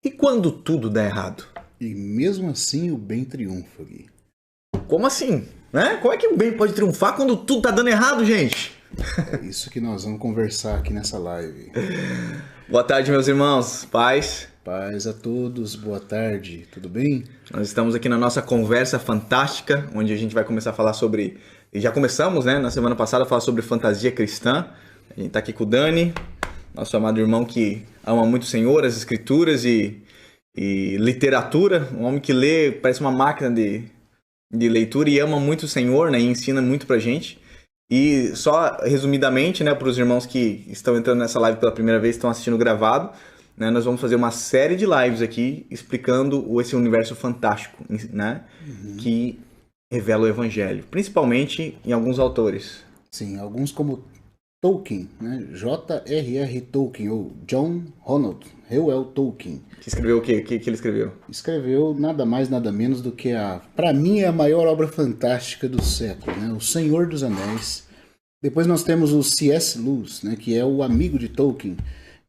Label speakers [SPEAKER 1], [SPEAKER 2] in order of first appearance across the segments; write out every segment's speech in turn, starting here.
[SPEAKER 1] E quando tudo dá errado?
[SPEAKER 2] E mesmo assim o bem triunfa, Gui.
[SPEAKER 1] Como assim? Né? Como é que o bem pode triunfar quando tudo tá dando errado, gente?
[SPEAKER 2] É isso que nós vamos conversar aqui nessa live.
[SPEAKER 1] Boa tarde, meus irmãos. Paz.
[SPEAKER 2] Paz a todos, boa tarde, tudo bem?
[SPEAKER 1] Nós estamos aqui na nossa conversa fantástica, onde a gente vai começar a falar sobre... E já começamos, né, na semana passada, a falar sobre fantasia cristã. A gente tá aqui com o Dani, nosso amado irmão que ama muito o Senhor, as Escrituras e literatura. Um homem que lê, parece uma máquina de leitura e ama muito o Senhor, né, e ensina muito pra gente. E só resumidamente, né, para os irmãos que estão entrando nessa live pela primeira vez, estão assistindo gravado, né, nós vamos fazer uma série de lives aqui explicando esse universo fantástico, né, que revela o Evangelho, principalmente em alguns autores.
[SPEAKER 2] Sim, alguns como Tolkien, né? J.R.R. Tolkien, ou John Ronald Reuel Tolkien.
[SPEAKER 1] Que escreveu o quê? O que ele escreveu?
[SPEAKER 2] Escreveu nada mais, nada menos do que para mim, é a maior obra fantástica do século, né? O Senhor dos Anéis. Depois nós temos o C.S. Lewis, né? Que é o amigo de Tolkien.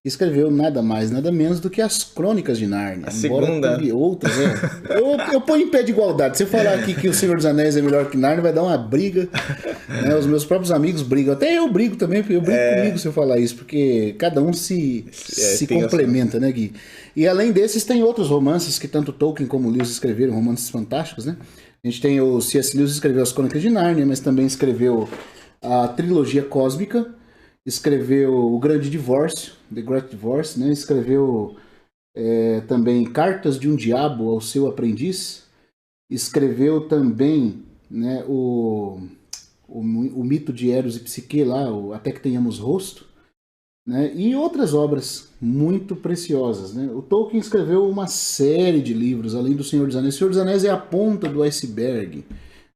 [SPEAKER 2] Escreveu nada mais, nada menos do que as Crônicas de Nárnia.
[SPEAKER 1] A segunda.
[SPEAKER 2] Teve outras, eu ponho em pé de igualdade. Se eu falar aqui que o Senhor dos Anéis é melhor que Nárnia, vai dar uma briga. Né? Os meus próprios amigos brigam. Até eu brigo também, porque eu brigo comigo se eu falar isso, porque cada um se complementa, né, Gui? E além desses, tem outros romances que tanto Tolkien como Lewis escreveram, romances fantásticos, né? A gente tem o C.S. Lewis escreveu as Crônicas de Nárnia, mas também escreveu a trilogia cósmica, escreveu O Grande Divórcio, The Great Divorce, né? Escreveu também Cartas de um Diabo ao Seu Aprendiz, escreveu também, né, o mito de Eros e Psique, lá, Até que Tenhamos Rosto, né? E outras obras muito preciosas, né? O Tolkien escreveu uma série de livros, além do Senhor dos Anéis. O Senhor dos Anéis é a ponta do iceberg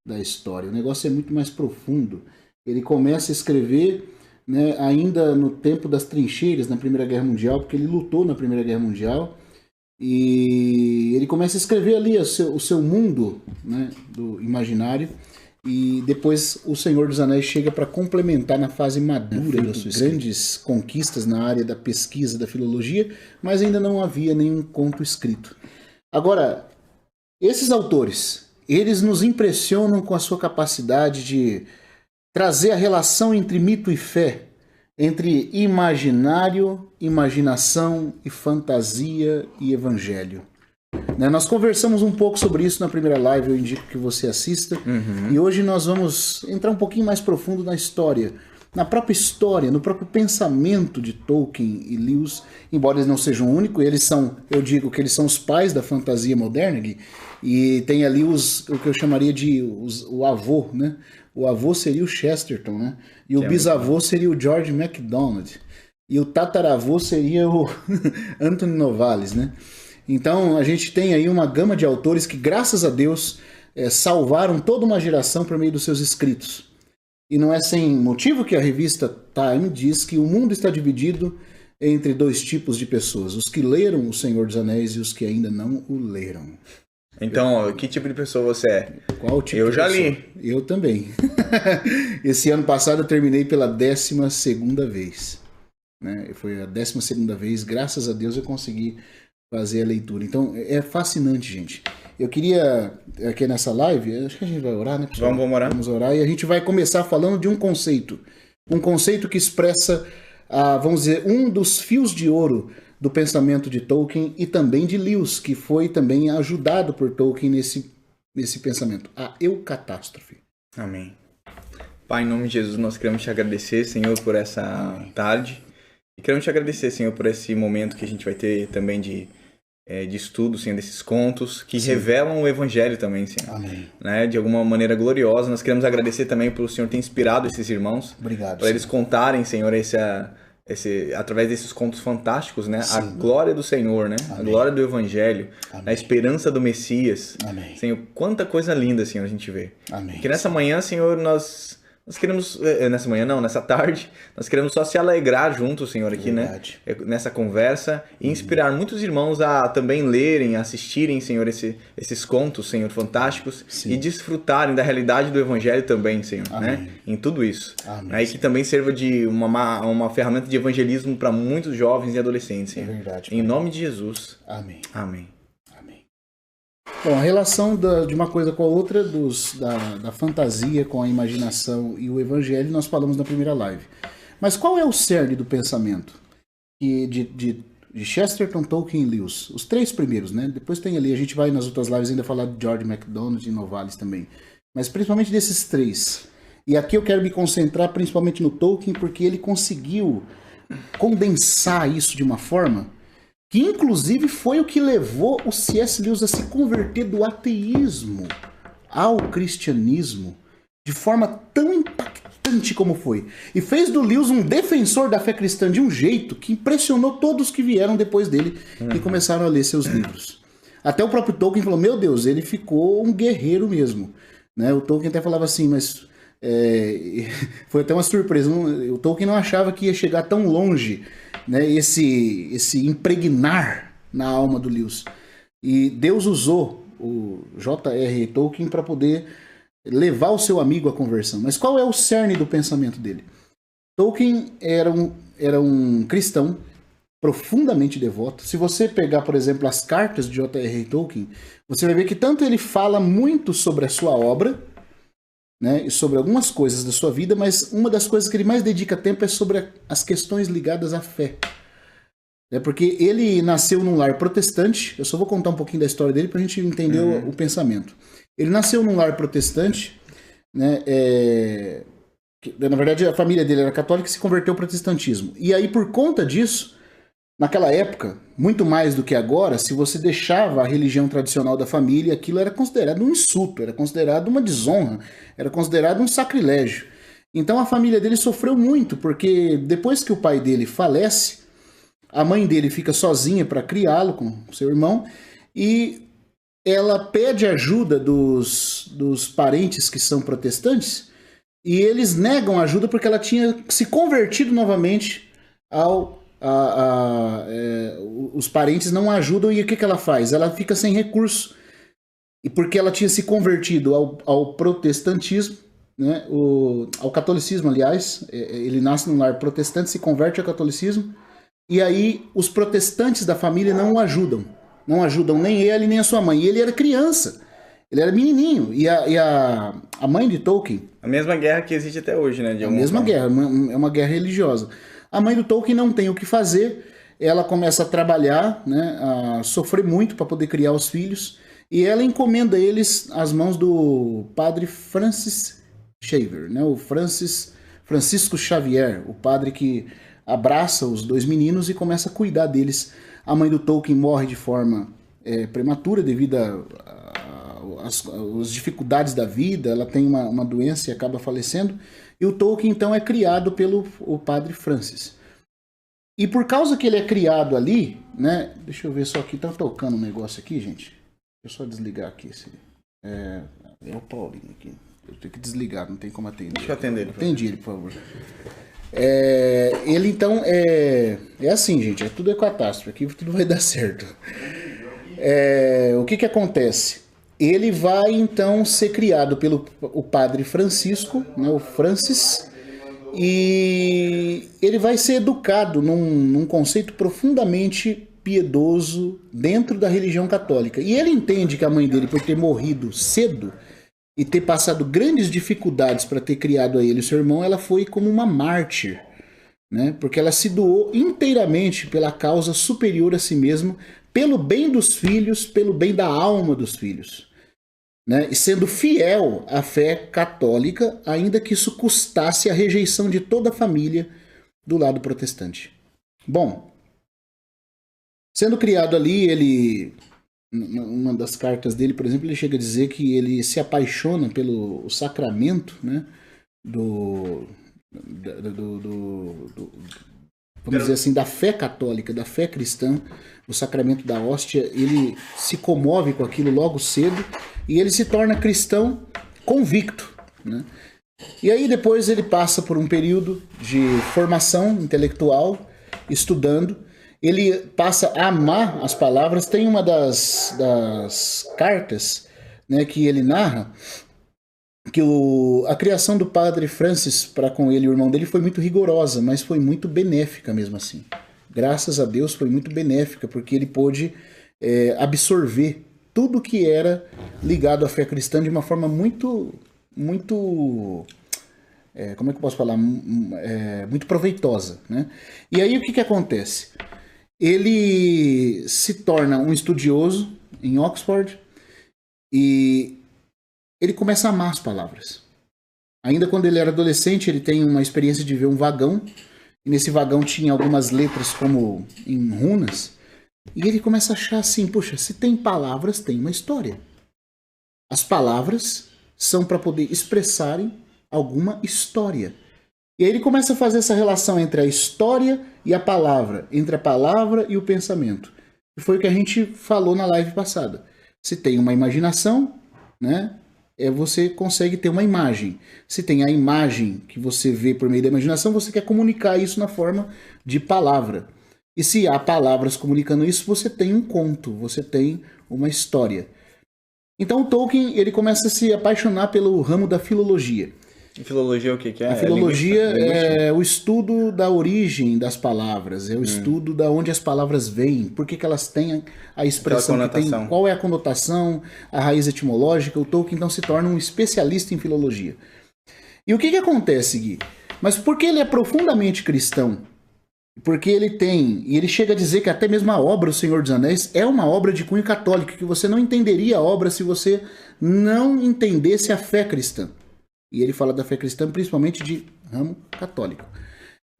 [SPEAKER 2] da história, o negócio é muito mais profundo. Ele começa a escrever, né, ainda no tempo das trincheiras na Primeira Guerra Mundial, porque ele lutou na Primeira Guerra Mundial, e ele começa a escrever ali o seu mundo, né, do imaginário, e depois o Senhor dos Anéis chega para complementar na fase madura das suas grandes conquistas na área da pesquisa, da filologia, mas ainda não havia nenhum conto escrito. Agora, esses autores, eles nos impressionam com a sua capacidade de trazer a relação entre mito e fé, entre imaginário, imaginação e fantasia e evangelho. Né? Nós conversamos um pouco sobre isso na primeira live, eu indico que você assista. E hoje nós vamos entrar um pouquinho mais profundo na história, na própria história, no próprio pensamento de Tolkien e Lewis, embora eles não sejam únicos, eles são, eu digo que eles são os pais da fantasia moderna, e tem ali o que eu chamaria de o avô, né? O avô seria o Chesterton, né? E o bisavô seria o George MacDonald. E o tataravô seria o Anthony Novalis, né? Então a gente tem aí uma gama de autores que, graças a Deus, salvaram toda uma geração por meio dos seus escritos. E não é sem motivo que a revista Time diz que o mundo está dividido entre dois tipos de pessoas: os que leram O Senhor dos Anéis e os que ainda não o leram.
[SPEAKER 1] Então, que tipo de pessoa você é?
[SPEAKER 2] Qual tipo
[SPEAKER 1] eu
[SPEAKER 2] de
[SPEAKER 1] já
[SPEAKER 2] pessoa?
[SPEAKER 1] li.
[SPEAKER 2] Eu também. Esse ano passado eu terminei pela 12ª vez. Né? Foi a 12ª vez, graças a Deus eu consegui fazer a leitura. Então, é fascinante, gente. Eu queria, aqui nessa live, acho que a gente vai orar, né, pessoal?
[SPEAKER 1] Vamos orar.
[SPEAKER 2] Vamos orar, e a gente vai começar falando de um conceito. Um conceito que expressa, vamos dizer, um dos fios de ouro do pensamento de Tolkien e também de Lewis, que foi também ajudado por Tolkien nesse pensamento. A eucatástrofe.
[SPEAKER 1] Amém. Pai, em nome de Jesus, nós queremos te agradecer, Senhor, por essa tarde. E queremos te agradecer, Senhor, por esse momento que a gente vai ter também de estudo, Senhor, desses contos que revelam o Evangelho também, Senhor.
[SPEAKER 2] Amém.
[SPEAKER 1] Né? De alguma maneira gloriosa. Nós queremos agradecer também por o Senhor ter inspirado esses irmãos.
[SPEAKER 2] Obrigado.
[SPEAKER 1] Para eles contarem, Senhor, através desses contos fantásticos, né?
[SPEAKER 2] Sim.
[SPEAKER 1] A glória do Senhor, né?
[SPEAKER 2] Amém.
[SPEAKER 1] A glória do Evangelho,
[SPEAKER 2] Amém.
[SPEAKER 1] a esperança do Messias.
[SPEAKER 2] Amém.
[SPEAKER 1] Senhor, quanta coisa linda, Senhor, a gente vê.
[SPEAKER 2] Amém.
[SPEAKER 1] Que nessa manhã, Senhor, nós nós queremos, nessa manhã não, nessa tarde, nós queremos só se alegrar juntos, Senhor, aqui,
[SPEAKER 2] Verdade.
[SPEAKER 1] né? Nessa conversa e inspirar muitos irmãos a também lerem, assistirem, Senhor, esses contos, Senhor, fantásticos.
[SPEAKER 2] Sim.
[SPEAKER 1] E desfrutarem da realidade do Evangelho também, Senhor, né? Em tudo isso.
[SPEAKER 2] Amém,
[SPEAKER 1] Aí que também sirva de uma ferramenta de evangelismo para muitos jovens e adolescentes, Senhor.
[SPEAKER 2] É verdade,
[SPEAKER 1] Em nome de Jesus.
[SPEAKER 2] Amém.
[SPEAKER 1] Amém.
[SPEAKER 2] Amém. Bom, a relação de uma coisa com a outra, da fantasia com a imaginação e o evangelho, nós falamos na primeira live. Mas qual é o cerne do pensamento de Chesterton, Tolkien e Lewis? Os três primeiros, né? Depois tem ali, a gente vai nas outras lives ainda falar de George MacDonald e Novalis também. Mas principalmente desses três. E aqui eu quero me concentrar principalmente no Tolkien, porque ele conseguiu condensar isso de uma forma que inclusive foi o que levou o C.S. Lewis a se converter do ateísmo ao cristianismo de forma tão impactante como foi. E fez do Lewis um defensor da fé cristã de um jeito que impressionou todos que vieram depois dele e começaram a ler seus livros. Até o próprio Tolkien falou, meu Deus, ele ficou um guerreiro mesmo. Né? O Tolkien até falava assim, mas... foi até uma surpresa. O Tolkien não achava que ia chegar tão longe, né, esse impregnar na alma do Lewis. E Deus usou o J.R. Tolkien para poder levar o seu amigo à conversão. Mas qual é o cerne do pensamento dele? Tolkien era um cristão profundamente devoto. Se você pegar, por exemplo, as cartas de J.R. Tolkien, você vai ver que tanto ele fala muito sobre a sua obra, né, e sobre algumas coisas da sua vida, mas uma das coisas que ele mais dedica tempo é sobre as questões ligadas à fé. Porque ele nasceu num lar protestante, eu só vou contar um pouquinho da história dele para a gente entender o pensamento. Ele nasceu num lar protestante, né, na verdade a família dele era católica e se converteu ao protestantismo. E aí por conta disso, naquela época, muito mais do que agora, se você deixava a religião tradicional da família, aquilo era considerado um insulto, era considerado uma desonra, era considerado um sacrilégio. Então a família dele sofreu muito, porque depois que o pai dele falece, a mãe dele fica sozinha para criá-lo com seu irmão, e ela pede ajuda dos parentes que são protestantes, e eles negam ajuda porque ela tinha se convertido novamente os parentes não ajudam, e o que ela faz? Ela fica sem recurso. E porque ela tinha se convertido ao protestantismo, né, ao catolicismo, aliás, ele nasce num lar protestante, se converte ao catolicismo, e aí os protestantes da família não o ajudam. Não ajudam nem ele, nem a sua mãe. E ele era criança, ele era menininho. E a mãe de Tolkien...
[SPEAKER 1] A mesma guerra que existe até hoje, né?
[SPEAKER 2] A mesma guerra, é uma guerra religiosa. A mãe do Tolkien não tem o que fazer, ela começa a trabalhar, né, a sofrer muito para poder criar os filhos, e ela encomenda eles às mãos do padre Francis Xavier, né, o Francisco Xavier, o padre que abraça os dois meninos e começa a cuidar deles. A mãe do Tolkien morre de forma prematura devido às dificuldades da vida, ela tem uma doença e acaba falecendo. E o Tolkien, então, é criado pelo padre Francis. E por causa que ele é criado ali, né? Deixa eu ver só aqui, tá tocando um negócio aqui, gente. Deixa eu só desligar aqui. É o Paulinho aqui. Eu tenho que desligar, não tem como atender.
[SPEAKER 1] Deixa eu atender ele.
[SPEAKER 2] Atende ele, por favor. Ele, então, é assim, gente. Tudo é catástrofe. Aqui tudo vai dar certo. O que acontece? Ele vai, então, ser criado pelo o padre Francisco, né, o Francis, e ele vai ser educado num conceito profundamente piedoso dentro da religião católica. E ele entende que a mãe dele, por ter morrido cedo e ter passado grandes dificuldades para ter criado a ele e seu irmão, ela foi como uma mártir, né, porque ela se doou inteiramente pela causa superior a si mesma, pelo bem dos filhos, pelo bem da alma dos filhos. Né, e sendo fiel à fé católica, ainda que isso custasse a rejeição de toda a família do lado protestante. Bom, sendo criado ali, ele, numa das cartas dele, por exemplo, ele chega a dizer que ele se apaixona pelo sacramento, né, vamos dizer assim, da fé católica, da fé cristã, o sacramento da hóstia. Ele se comove com aquilo logo cedo e ele se torna cristão convicto, né? E aí depois ele passa por um período de formação intelectual, estudando. Ele passa a amar as palavras. Tem uma das cartas, né, que ele narra que a criação do padre Francis para com ele e o irmão dele foi muito rigorosa, mas foi muito benéfica mesmo assim. Graças a Deus foi muito benéfica, porque ele pôde absorver tudo que era ligado à fé cristã de uma forma muito, muito, como é que eu posso falar? Muito proveitosa, né? E aí o que acontece? Ele se torna um estudioso em Oxford e ele começa a amar as palavras. Ainda quando ele era adolescente, ele tem uma experiência de ver um vagão, e nesse vagão tinha algumas letras como em runas, e ele começa a achar assim, poxa, se tem palavras, tem uma história. As palavras são para poder expressarem alguma história. E aí ele começa a fazer essa relação entre a história e a palavra, entre a palavra e o pensamento. E foi o que a gente falou na live passada. Se tem uma imaginação, né, você consegue ter uma imagem. Se tem a imagem que você vê por meio da imaginação, você quer comunicar isso na forma de palavra. E se há palavras comunicando isso, você tem um conto, você tem uma história. Então o Tolkien ele começa a se apaixonar pelo ramo da filologia.
[SPEAKER 1] E filologia o que é?
[SPEAKER 2] A filologia é o estudo da origem das palavras, é o estudo da onde as palavras vêm, por que elas têm a expressão que tem, qual é a conotação, a raiz etimológica. O Tolkien então se torna um especialista em filologia. E o que acontece, Gui? Mas porque ele é profundamente cristão, porque ele tem, e ele chega a dizer que até mesmo a obra O Senhor dos Anéis é uma obra de cunho católico, que você não entenderia a obra se você não entendesse a fé cristã. E ele fala da fé cristã principalmente de ramo católico.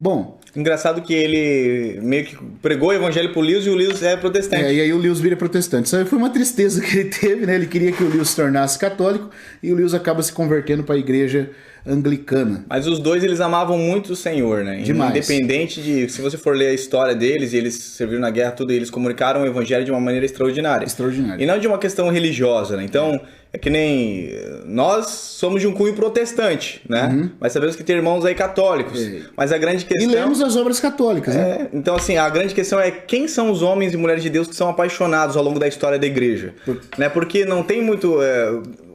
[SPEAKER 2] Bom...
[SPEAKER 1] Engraçado que ele meio que pregou o evangelho pro Lewis e o Lewis é protestante.
[SPEAKER 2] E aí o Lewis vira protestante. Isso foi uma tristeza que ele teve, né? Ele queria que o Lewis se tornasse católico e o Lewis acaba se convertendo para a igreja anglicana.
[SPEAKER 1] Mas os dois, eles amavam muito o Senhor, né?
[SPEAKER 2] Demais.
[SPEAKER 1] Independente de... Se você for ler a história deles, e eles serviram na guerra, tudo, eles comunicaram o evangelho de uma maneira extraordinária.
[SPEAKER 2] Extraordinária.
[SPEAKER 1] E não de uma questão religiosa, né? Então, é que nem... Nós somos de um cunho protestante, né?
[SPEAKER 2] Uhum.
[SPEAKER 1] Mas sabemos que tem irmãos aí católicos. Mas a grande questão...
[SPEAKER 2] E lemos as obras católicas, né?
[SPEAKER 1] Então, assim, a grande questão é quem são os homens e mulheres de Deus que são apaixonados ao longo da história da igreja. Né? Porque não tem muito...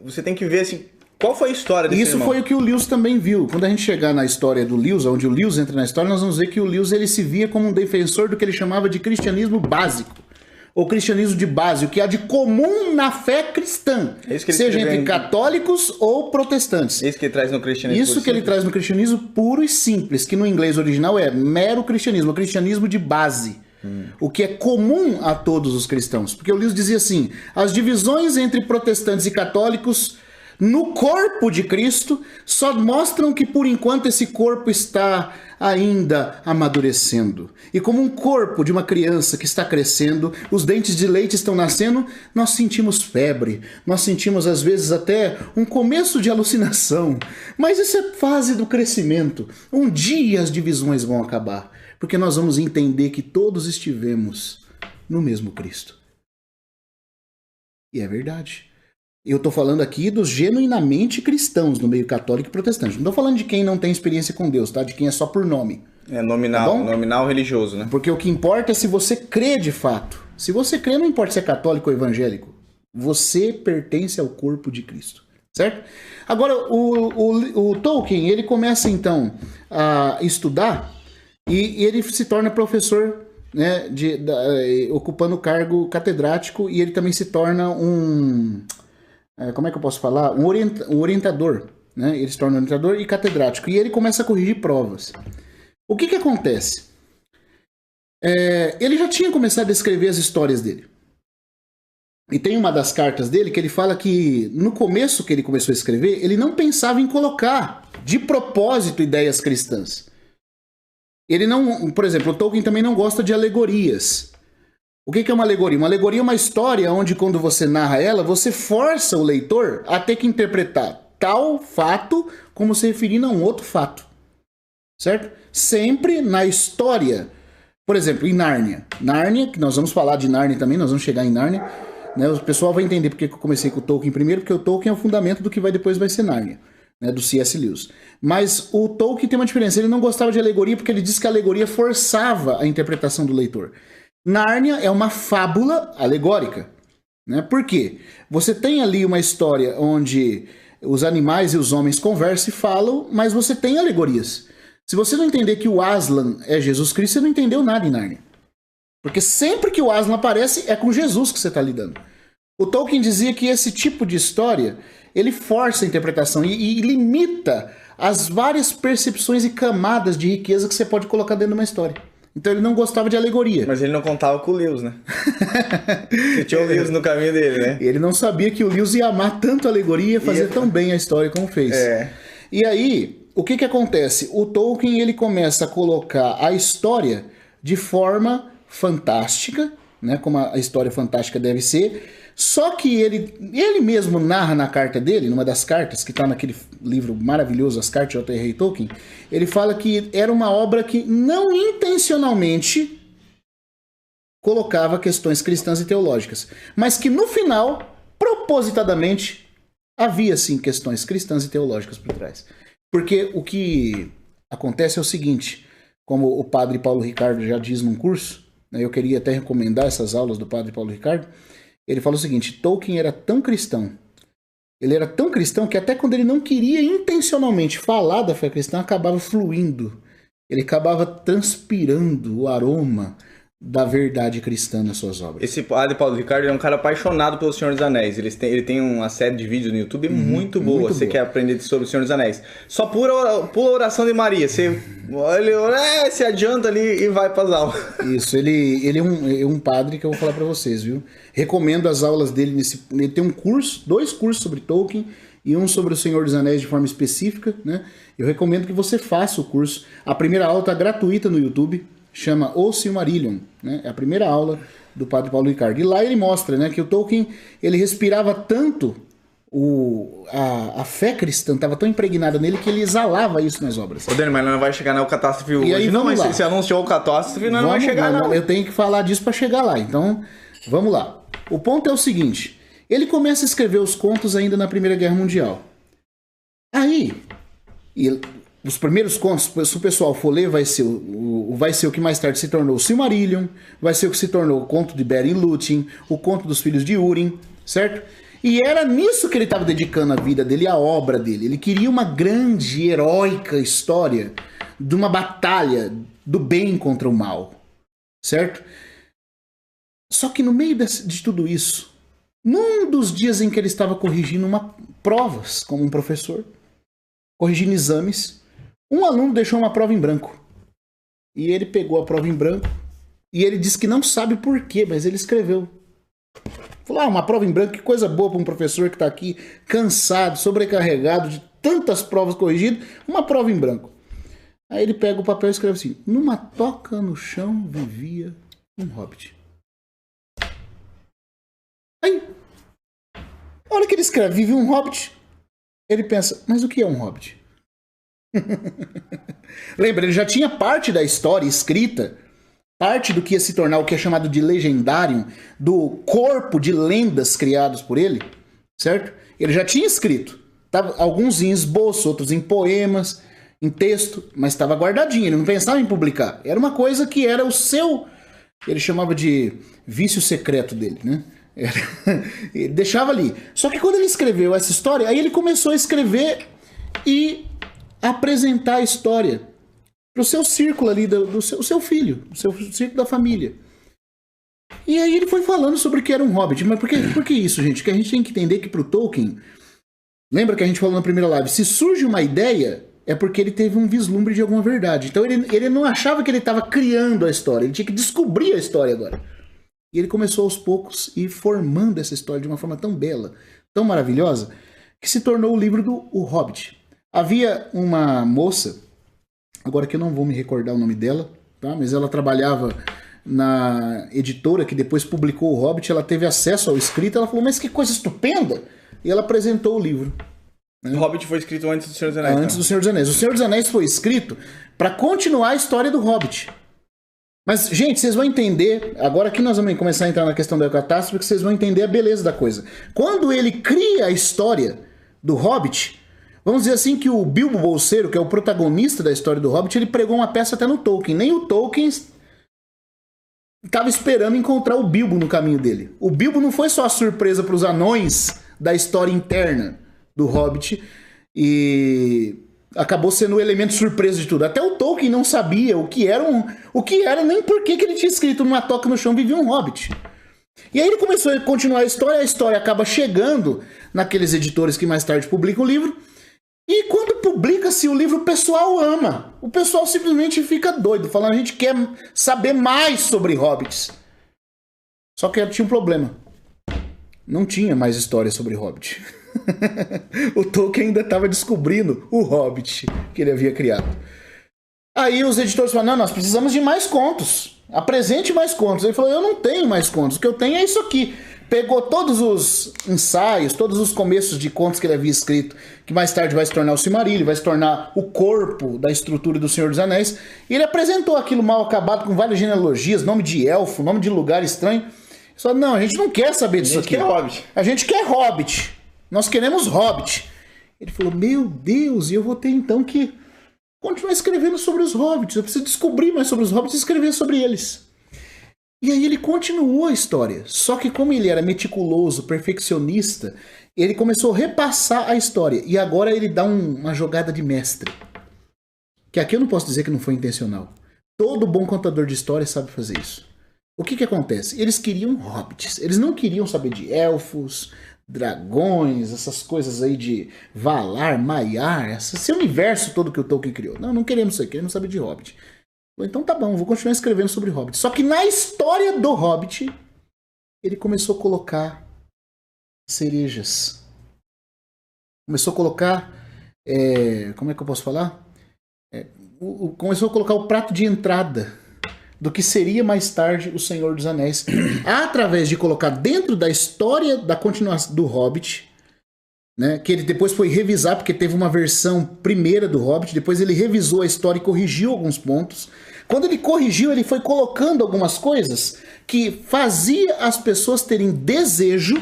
[SPEAKER 1] você tem que ver, assim... Qual foi a história desse irmão?
[SPEAKER 2] Foi o que o Lewis também viu. Quando a gente chegar na história do Lewis, onde o Lewis entra na história, nós vamos ver que o Lewis ele se via como um defensor do que ele chamava de cristianismo básico. Ou cristianismo de base, o que há de comum na fé cristã. Seja entre católicos ou protestantes.
[SPEAKER 1] Isso que ele traz no cristianismo.
[SPEAKER 2] Isso que ele traz no cristianismo puro e simples, que no inglês original é mero cristianismo, o cristianismo de base. O que é comum a todos os cristãos. Porque o Lewis dizia assim, as divisões entre protestantes e católicos no corpo de Cristo só mostram que por enquanto esse corpo está ainda amadurecendo. E como um corpo de uma criança que está crescendo, os dentes de leite estão nascendo, nós sentimos febre, nós sentimos às vezes até um começo de alucinação. Mas isso é fase do crescimento. Um dia as divisões vão acabar, porque nós vamos entender que todos estivemos no mesmo Cristo. E é verdade. Eu estou falando aqui dos genuinamente cristãos no meio católico e protestante. Não estou falando de quem não tem experiência com Deus, tá? De quem é só por nome.
[SPEAKER 1] É nominal, tá nominal religioso, né?
[SPEAKER 2] Porque o que importa é se você crê de fato. Se você crê, não importa se é católico ou evangélico. Você pertence ao corpo de Cristo, certo? Agora, o Tolkien, ele começa então a estudar e ele se torna professor, né, ocupando o cargo catedrático, e ele também se torna como é que eu posso falar? Um orientador, né? Ele se torna orientador e catedrático. E ele começa a corrigir provas. O que acontece? Ele já tinha começado a escrever as histórias dele. E tem uma das cartas dele que ele fala que no começo que ele começou a escrever, ele não pensava em colocar de propósito ideias cristãs. Ele não, por exemplo, o Tolkien também não gosta de alegorias. O que é uma alegoria? Uma alegoria é uma história onde, quando você narra ela, você força o leitor a ter que interpretar tal fato como se referindo a um outro fato. Certo? Sempre na história. Por exemplo, em Nárnia. Nárnia, que nós vamos falar de Nárnia também, nós vamos chegar em Nárnia. Né? O pessoal vai entender porque eu comecei com o Tolkien primeiro, porque o Tolkien é o fundamento do que depois vai ser Nárnia. né, do C.S. Lewis. Mas o Tolkien tem uma diferença. Ele não gostava de alegoria porque ele disse que a alegoria forçava a interpretação do leitor. Nárnia é uma fábula alegórica. Né? Por quê? Você tem ali uma história onde os animais e os homens conversam e falam, mas você tem alegorias. Se você não entender que o Aslan é Jesus Cristo, você não entendeu nada em Nárnia. Porque sempre que o Aslan aparece, é com Jesus que você está lidando. O Tolkien dizia que esse tipo de história, ele força a interpretação e limita as várias percepções e camadas de riqueza que você pode colocar dentro de uma história. Então ele não gostava de alegoria.
[SPEAKER 1] Mas ele não contava com o Lewis, né? Você tinha o Lewis no caminho dele, né?
[SPEAKER 2] Ele não sabia que o Lewis ia amar tanto a alegoria e fazer tão bem a história como fez. E aí, o que acontece? O Tolkien ele começa a colocar a história de forma fantástica, né? Como a história fantástica deve ser. Só que ele mesmo narra na carta dele, numa das cartas, que está naquele livro maravilhoso, As Cartas de J.R.R. Tolkien, ele fala que era uma obra que não intencionalmente colocava questões cristãs e teológicas, mas que no final, propositadamente, havia sim questões cristãs e teológicas por trás. Porque o que acontece é o seguinte, como o padre Paulo Ricardo já diz num curso, né, eu queria até recomendar essas aulas do padre Paulo Ricardo. Ele fala o seguinte: Tolkien era tão cristão, ele era tão cristão que até quando ele não queria intencionalmente falar da fé cristã, acabava fluindo. Ele acabava transpirando o aroma da verdade cristã nas suas obras.
[SPEAKER 1] Esse padre Paulo Ricardo é um cara apaixonado pelo Senhor dos Anéis. Ele tem uma série de vídeos no YouTube muito boa. Muito você boa. Quer aprender sobre o Senhor dos Anéis. Só pula a oração de Maria. Você se adianta ali e vai para as aulas.
[SPEAKER 2] Isso, ele é um padre que eu vou falar para vocês, viu? Recomendo as aulas dele. Ele tem dois cursos sobre Tolkien e um sobre o Senhor dos Anéis de forma específica, né? Eu recomendo que você faça o curso. A primeira aula está gratuita no YouTube. Chama O Silmarillion, né? É a primeira aula do padre Paulo Ricardo. E lá ele mostra, né, que o Tolkien ele respirava tanto a fé cristã, estava tão impregnada nele que ele exalava isso nas obras.
[SPEAKER 1] Ô, Dani, mas não vai chegar na catástrofe hoje.
[SPEAKER 2] E aí,
[SPEAKER 1] não, mas
[SPEAKER 2] lá.
[SPEAKER 1] se anunciou o catástrofe, não vai chegar não.
[SPEAKER 2] Eu tenho que falar disso para chegar lá. Então, vamos lá. O ponto é o seguinte. Ele começa a escrever os contos ainda na Primeira Guerra Mundial. Aí... os primeiros contos, se o pessoal for ler, vai ser o que mais tarde se tornou o Silmarillion, vai ser o que se tornou o conto de Beren e Lúthien, o conto dos filhos de Húrin, certo? E era nisso que ele estava dedicando a vida dele, a obra dele. Ele queria uma grande, heróica história de uma batalha do bem contra o mal, certo? Só que no meio de tudo isso, num dos dias em que ele estava corrigindo provas como um professor, corrigindo exames, um aluno deixou uma prova em branco. E ele pegou a prova em branco e ele disse que não sabe por quê, mas ele escreveu. Falou, uma prova em branco, que coisa boa para um professor que está aqui cansado, sobrecarregado de tantas provas corrigidas, uma prova em branco. Aí ele pega o papel e escreve assim: numa toca no chão vivia um hobbit. Aí, a hora que ele escreve, vive um hobbit, ele pensa, mas o que é um hobbit? Lembra, ele já tinha parte da história escrita, parte do que ia se tornar o que é chamado de legendário, do corpo de lendas criados por ele, certo? Ele já tinha escrito, alguns em esboço, outros em poemas, em texto, mas estava guardadinho, ele não pensava em publicar. Era uma coisa que era o seu, ele chamava de vício secreto dele, né? Ele deixava ali. Só que quando ele escreveu essa história, aí ele começou a escrever e apresentar a história para o seu círculo ali, do seu filho, do seu círculo da família. E aí ele foi falando sobre o que era um hobbit. Mas por que isso, gente? Que a gente tem que entender que para o Tolkien, lembra que a gente falou na primeira live, se surge uma ideia, é porque ele teve um vislumbre de alguma verdade. Então ele não achava que ele estava criando a história, ele tinha que descobrir a história agora. E ele começou aos poucos ir formando essa história de uma forma tão bela, tão maravilhosa, que se tornou o livro do O Hobbit. Havia uma moça, agora que eu não vou me recordar o nome dela, tá? Mas ela trabalhava na editora que depois publicou O Hobbit, ela teve acesso ao escrito, ela falou, mas que coisa estupenda! E ela apresentou o livro.
[SPEAKER 1] Né? O Hobbit foi escrito antes do Senhor dos Anéis.
[SPEAKER 2] Antes do Senhor dos Anéis. O Senhor dos Anéis foi escrito para continuar a história do Hobbit. Mas, gente, vocês vão entender, agora que nós vamos começar a entrar na questão da catástrofe, que vocês vão entender a beleza da coisa. Quando ele cria a história do Hobbit, Vamos dizer assim que o Bilbo Bolseiro, que é o protagonista da história do Hobbit, ele pregou uma peça até no Tolkien. Nem o Tolkien estava esperando encontrar o Bilbo no caminho dele. O Bilbo não foi só a surpresa para os anões da história interna do Hobbit e acabou sendo o elemento surpresa de tudo. Até o Tolkien não sabia o que era nem por que ele tinha escrito numa toca no chão vivia um Hobbit. E aí ele começou a continuar a história acaba chegando naqueles editores que mais tarde publicam o livro. E quando publica-se o livro, o pessoal ama. O pessoal simplesmente fica doido, falando, a gente quer saber mais sobre Hobbits. Só que tinha um problema. Não tinha mais história sobre Hobbit. O Tolkien ainda estava descobrindo o Hobbit que ele havia criado. Aí os editores falaram, não, nós precisamos de mais contos. Apresente mais contos. Ele falou, eu não tenho mais contos. O que eu tenho é isso aqui. Pegou todos os ensaios, todos os começos de contos que ele havia escrito, que mais tarde vai se tornar o Silmarillion, vai se tornar o corpo da estrutura do Senhor dos Anéis, e ele apresentou aquilo mal acabado com várias genealogias, nome de elfo, nome de lugar estranho. Ele falou, não, a gente não quer saber disso aqui. A gente quer Hobbit. Nós queremos Hobbit. Ele falou, meu Deus, e eu vou ter então que continuar escrevendo sobre os Hobbits. Eu preciso descobrir mais sobre os Hobbits e escrever sobre eles. E aí ele continuou a história, só que como ele era meticuloso, perfeccionista, ele começou a repassar a história, e agora ele dá uma jogada de mestre. Que aqui eu não posso dizer que não foi intencional. Todo bom contador de história sabe fazer isso. O que acontece? Eles queriam hobbits, eles não queriam saber de elfos, dragões, essas coisas aí de Valar, Maiar, esse universo todo que o Tolkien criou. Não queremos isso aí, queremos saber de hobbit. Então tá bom, vou continuar escrevendo sobre Hobbit. Só que na história do Hobbit, ele começou a colocar cerejas. Começou a colocar... como é que eu posso falar? Começou a colocar o prato de entrada do que seria mais tarde o Senhor dos Anéis. Através de colocar dentro da história da continuação do Hobbit, né, que ele depois foi revisar, porque teve uma versão primeira do Hobbit, depois ele revisou a história e corrigiu alguns pontos. Quando ele corrigiu, ele foi colocando algumas coisas que fazia as pessoas terem desejo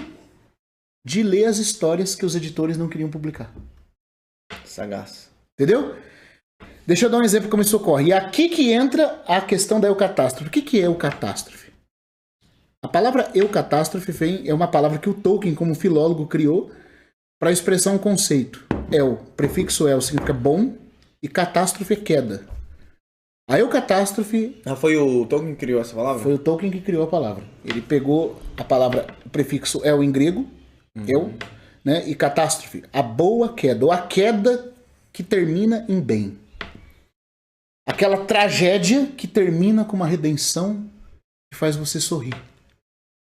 [SPEAKER 2] de ler as histórias que os editores não queriam publicar.
[SPEAKER 1] Sagaz.
[SPEAKER 2] Entendeu? Deixa eu dar um exemplo como isso ocorre. E aqui que entra a questão da eucatástrofe. O que é eucatástrofe? A palavra eucatástrofe é uma palavra que o Tolkien, como filólogo, criou para expressar um conceito. El, prefixo el significa bom e catástrofe é queda. A eucatástrofe...
[SPEAKER 1] Foi o Tolkien que criou essa palavra?
[SPEAKER 2] Foi o Tolkien que criou a palavra. Ele pegou a palavra, o prefixo el em grego, eu, né, e catástrofe, a boa queda, ou a queda que termina em bem. Aquela tragédia que termina com uma redenção que faz você sorrir.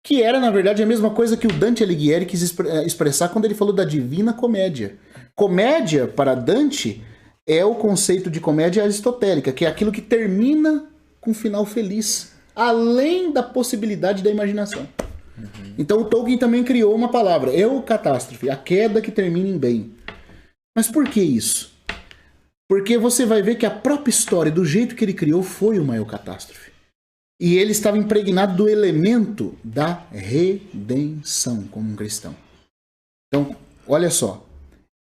[SPEAKER 2] Que era, na verdade, a mesma coisa que o Dante Alighieri quis expressar quando ele falou da Divina Comédia. Comédia, para Dante, é o conceito de comédia aristotélica, que é aquilo que termina com um final feliz, além da possibilidade da imaginação. Então o Tolkien também criou uma palavra, eucatástrofe, a queda que termina em bem. Mas por que isso? Porque você vai ver que a própria história, do jeito que ele criou, foi uma eucatástrofe. E ele estava impregnado do elemento da redenção como um cristão. Então, olha só.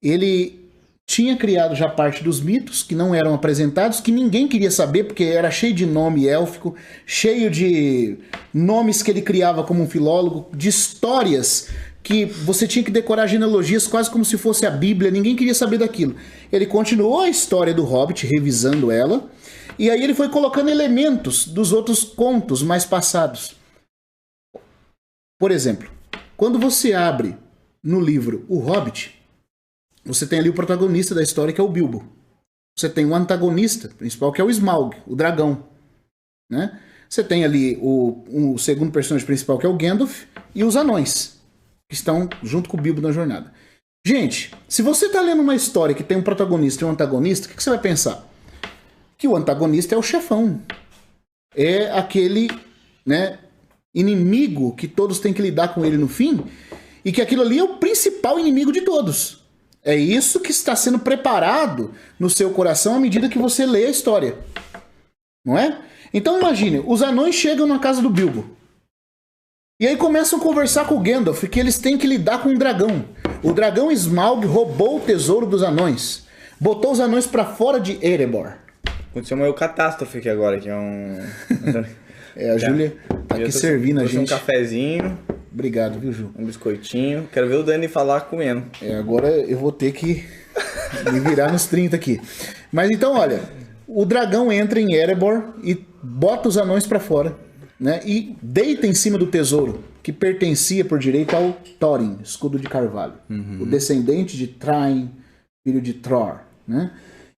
[SPEAKER 2] Ele tinha criado já parte dos mitos que não eram apresentados, que ninguém queria saber, porque era cheio de nome élfico, cheio de nomes que ele criava como um filólogo, de histórias que você tinha que decorar genealogias quase como se fosse a Bíblia, ninguém queria saber daquilo. Ele continuou a história do Hobbit, revisando ela, e aí ele foi colocando elementos dos outros contos mais passados. Por exemplo, quando você abre no livro O Hobbit, você tem ali o protagonista da história, que é o Bilbo. Você tem o antagonista principal, que é o Smaug, o dragão. Né? Você tem ali o segundo personagem principal, que é o Gandalf, e os anões, que estão junto com o Bilbo na jornada. Gente, se você está lendo uma história que tem um protagonista e um antagonista, o que você vai pensar? Que o antagonista é o chefão. É aquele, né, inimigo que todos têm que lidar com ele no fim, e que aquilo ali é o principal inimigo de todos. É isso que está sendo preparado no seu coração à medida que você lê a história. Não é? Então imagine, os anões chegam na casa do Bilbo. E aí começam a conversar com o Gandalf, que eles têm que lidar com um dragão. O dragão Smaug roubou o tesouro dos anões. Botou os anões pra fora de Erebor.
[SPEAKER 1] Aconteceu uma catástrofe aqui agora, que é um...
[SPEAKER 2] A Júlia tá aqui servindo a gente.
[SPEAKER 1] Um cafezinho.
[SPEAKER 2] Obrigado, viu, Ju?
[SPEAKER 1] Um biscoitinho. Quero ver o Dani falar comendo.
[SPEAKER 2] Agora eu vou ter que me virar nos 30 aqui. Mas então, olha, o dragão entra em Erebor e bota os anões pra fora, né? E deita em cima do tesouro, que pertencia por direito ao Thorin, escudo de carvalho. O descendente de Thrain, filho de Tror, né?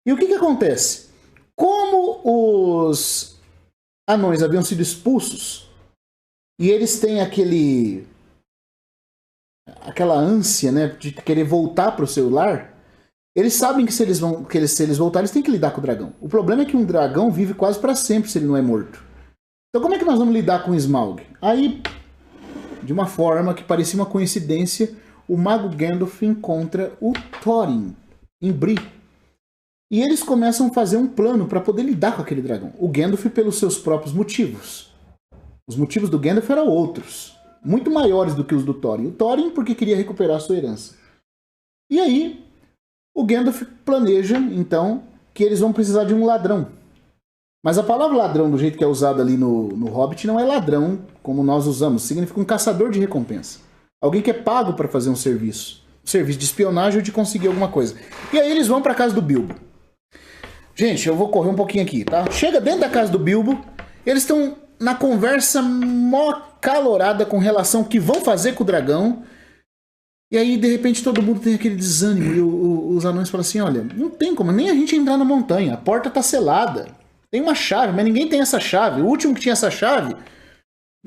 [SPEAKER 2] E o que acontece? Como os anões haviam sido expulsos e eles têm aquela ânsia, né, de querer voltar para o seu lar, eles sabem que se eles voltarem, eles têm que lidar com o dragão. O problema é que um dragão vive quase para sempre se ele não é morto. Então como é que nós vamos lidar com o Smaug? Aí, de uma forma que parecia uma coincidência, o mago Gandalf encontra o Thorin em Bree. E eles começam a fazer um plano para poder lidar com aquele dragão. O Gandalf pelos seus próprios motivos. Os motivos do Gandalf eram outros, muito maiores do que os do Thorin. O Thorin porque queria recuperar a sua herança. E aí, o Gandalf planeja, então, que eles vão precisar de um ladrão. Mas a palavra ladrão, do jeito que é usada ali no Hobbit, não é ladrão como nós usamos. Significa um caçador de recompensa. Alguém que é pago para fazer um serviço. Um serviço de espionagem ou de conseguir alguma coisa. E aí eles vão para a casa do Bilbo. Gente, eu vou correr um pouquinho aqui, tá? Chega dentro da casa do Bilbo, eles estão na conversa mó calorada com relação ao que vão fazer com o dragão. E aí, de repente, todo mundo tem aquele desânimo. E os anões falam assim, olha, não tem como nem a gente entrar na montanha. A porta tá selada. Tem uma chave, mas ninguém tem essa chave. O último que tinha essa chave,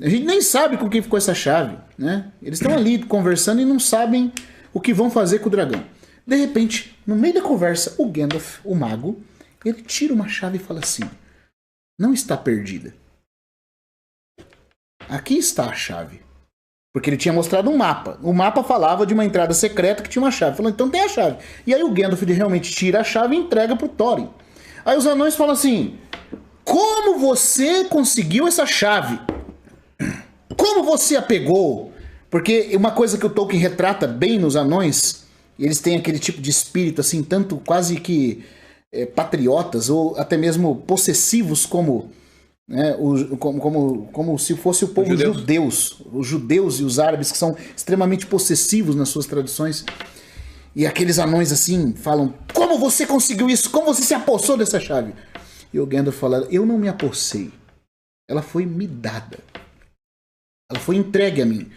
[SPEAKER 2] a gente nem sabe com quem ficou essa chave, né? Eles estão ali conversando e não sabem o que vão fazer com o dragão. De repente, no meio da conversa, o Gandalf, o mago, ele tira uma chave e fala assim, não está perdida. Aqui está a chave. Porque ele tinha mostrado um mapa. O mapa falava de uma entrada secreta que tinha uma chave. Falou, então tem a chave. E aí o Gandalf realmente tira a chave e entrega para o Thorin. Aí os anões falam assim, como você conseguiu essa chave? Como você a pegou? Porque uma coisa que o Tolkien retrata bem nos anões, eles têm aquele tipo de espírito assim, tanto quase que patriotas ou até mesmo possessivos como, né, como se fosse o povo judeus. Os judeus e os árabes que são extremamente possessivos nas suas tradições. E aqueles anões assim falam, como você conseguiu isso? Como você se apossou dessa chave? E o Gandalf fala, eu não me apossei. Ela foi me dada. Ela foi entregue a mim.